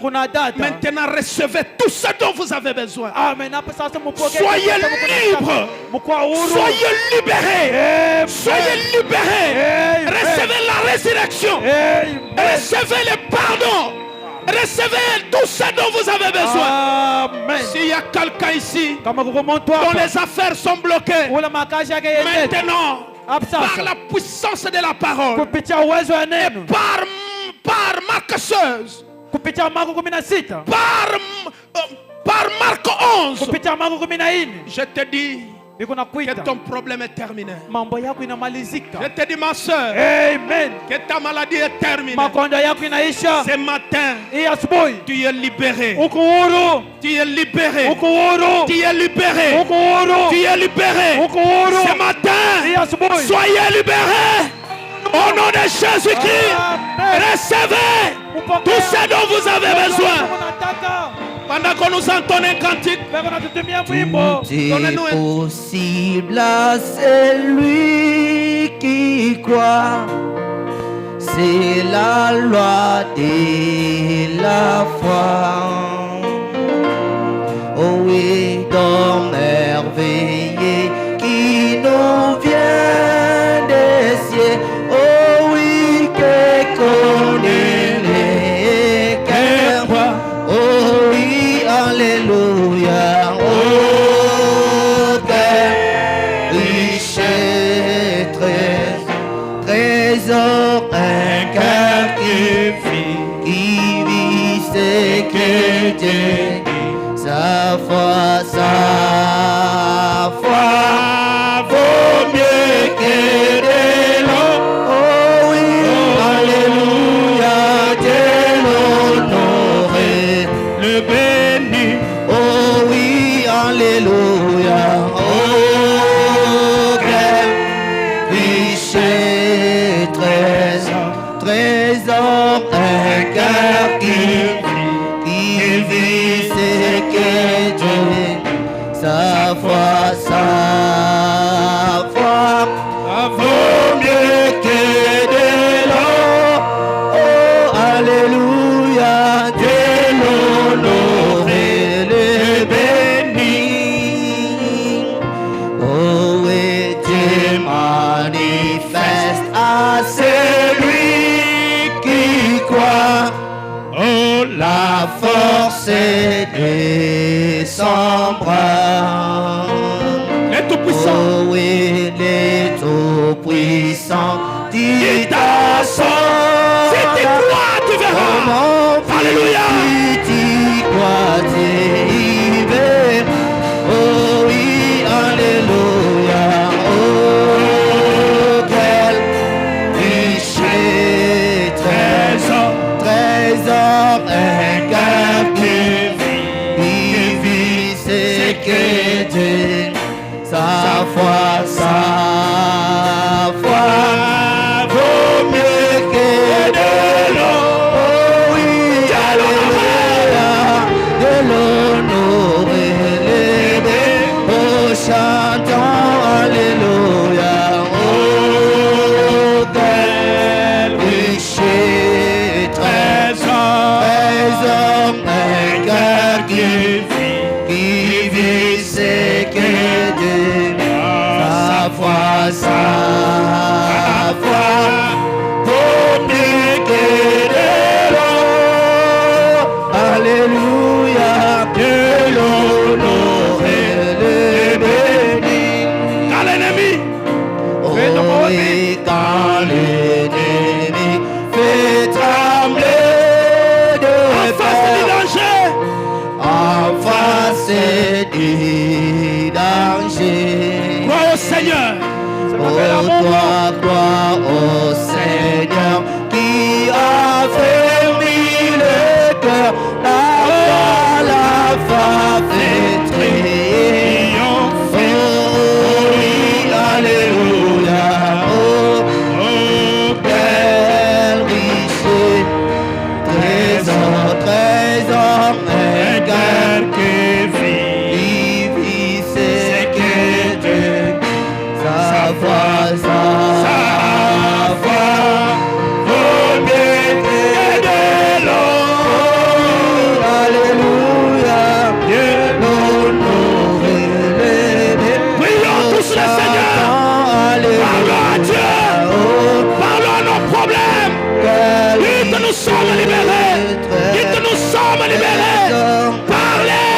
maintenant recevez tout ce dont vous avez besoin. Soyez libres. Soyez libérés. Soyez libérés. Recevez la résurrection. Recevez le pardon. Recevez tout ce dont vous avez besoin. S'il y a quelqu'un ici dont les affaires sont bloquées, maintenant, par la puissance de la parole et par Marc 16, par Marc 11, je te dis que ton problème est terminé. Je te dis, ma soeur, que ta maladie est terminée. Ce matin, tu es libéré. Tu es libéré. Tu es libéré. Tu es libéré. Ce matin, soyez libérés. Au nom de Jésus-Christ, recevez tout ce dont vous avez besoin. Pendant qu'on nous entend un cantique, tout est possible à celui qui croit. C'est la loi de la foi. Oh oui, dans merveilleux qui nous vient des cieux. Oh oui, que connaît les cœurs. Oh oui, alléluia. Oh, Père, richesse, trésor, un cœur qui vit, c'est que Dieu dit. Sa foi vaut mieux que de l'eau. Oh oui, alléluia, Dieu l'honoré. Le béni. Oh oui, alléluia. Oh, quel riche trésor, trésor, un cœur qui vit, c'est que Dieu, sa foi vaut mieux que de l'or. Oh, alléluia, Dieu l'honore et le bénit. Oh, et Dieu manifeste à celui qui croit. Oh, la force de son bras. Les tout-puissants. Oh, oui, les tout-puissants, dit à son Si tu crois, tu verras. Alléluia. Si tu crois, tu y verras. Oh oui, alléluia. Oh, quel riche trésor, trésor, un cœur qui vit, c'est que Dieu, sa foi vaut mieux que de l'or. Oh oui, alléluia, de l'honneur et les bénis. Oh, chantons alléluia. Oh, quel riche trésor, trésor, un cœur qui vit, c'est que Dieu, sa foi vaut mieux que de l'or. Alléluia, de l'honneur et le béni. Quand l'ennemi Oh, et quand l'ennemi fait trembler de en face du peur, danger, en face du danger. crois au Seigneur. Oh, toi, oh Seigneur, qui a fermé le cœur, la foi fait triompher. Oh, oui, alléluia. Oh, quel riche trésor, trésor, un cœur qui vit, c'est que Dieu, sa foi vaut mieux que de l'or. Alléluia, Dieu l'honore et le bénit. Prions tous le Seigneur. Parlons à Dieu. Parlons à nos problèmes. Dites que nous sommes libérés. Dites que nous sommes libérés. Parlez.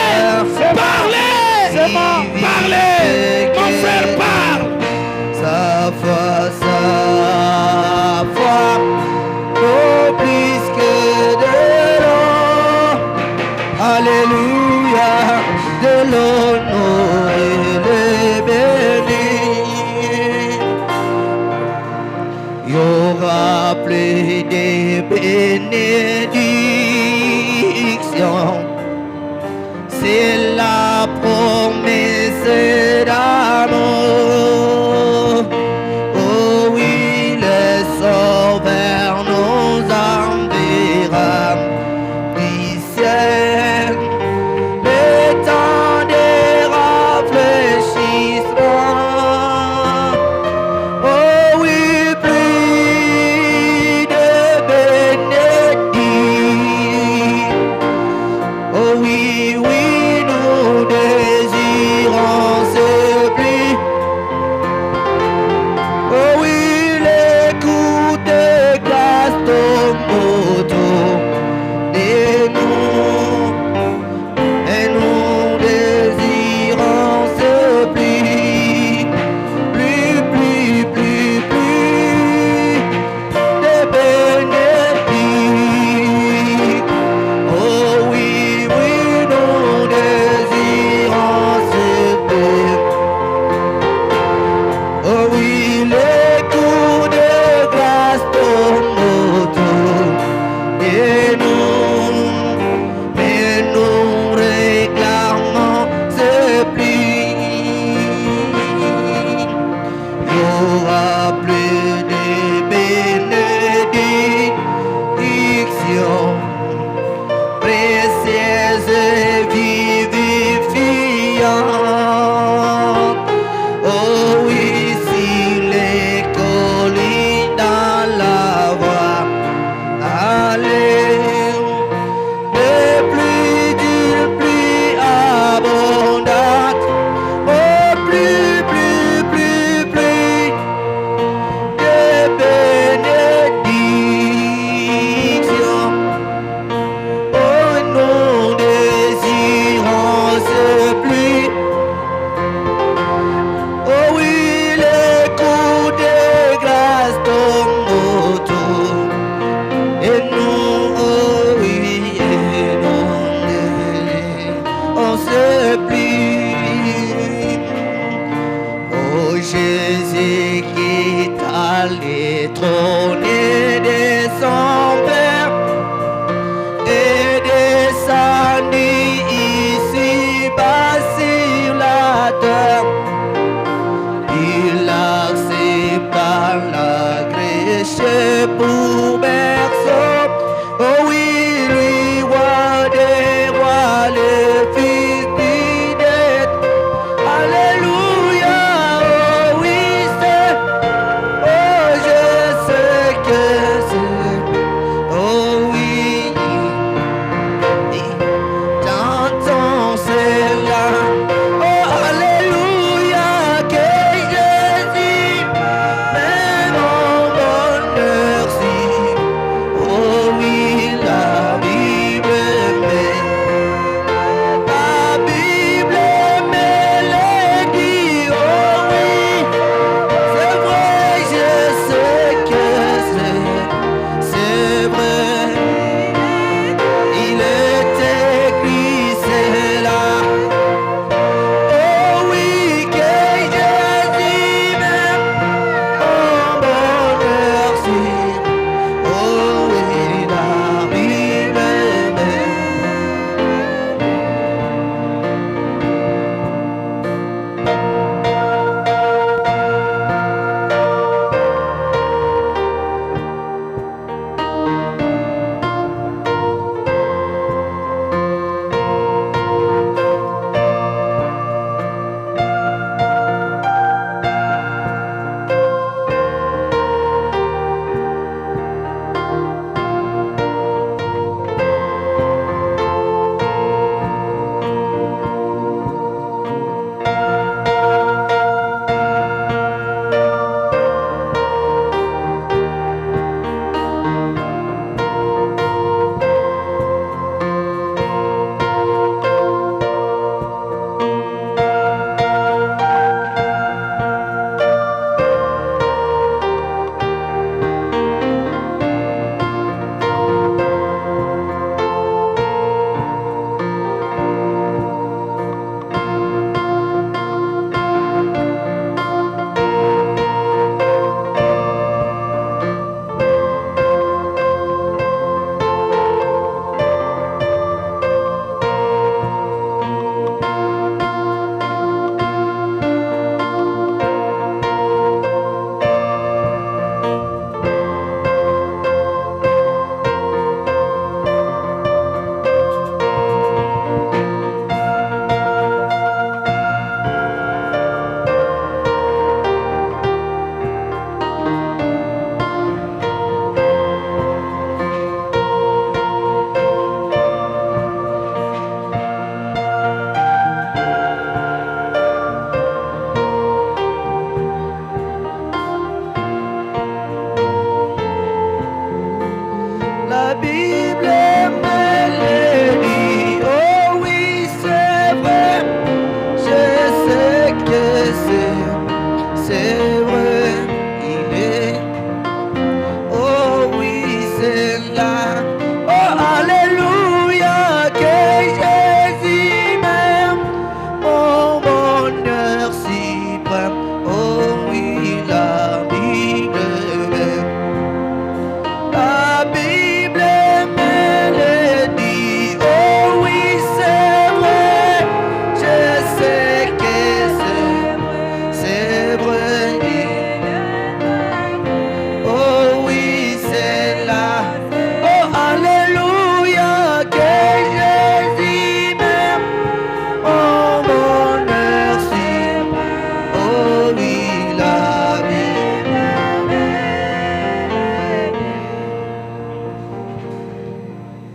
Parlez. Parlez. Mon frère, parle. Sa foi, vaut plus que de l'or. Alléluia, de l'honneur et le béni. Il y aura plus de bénédictions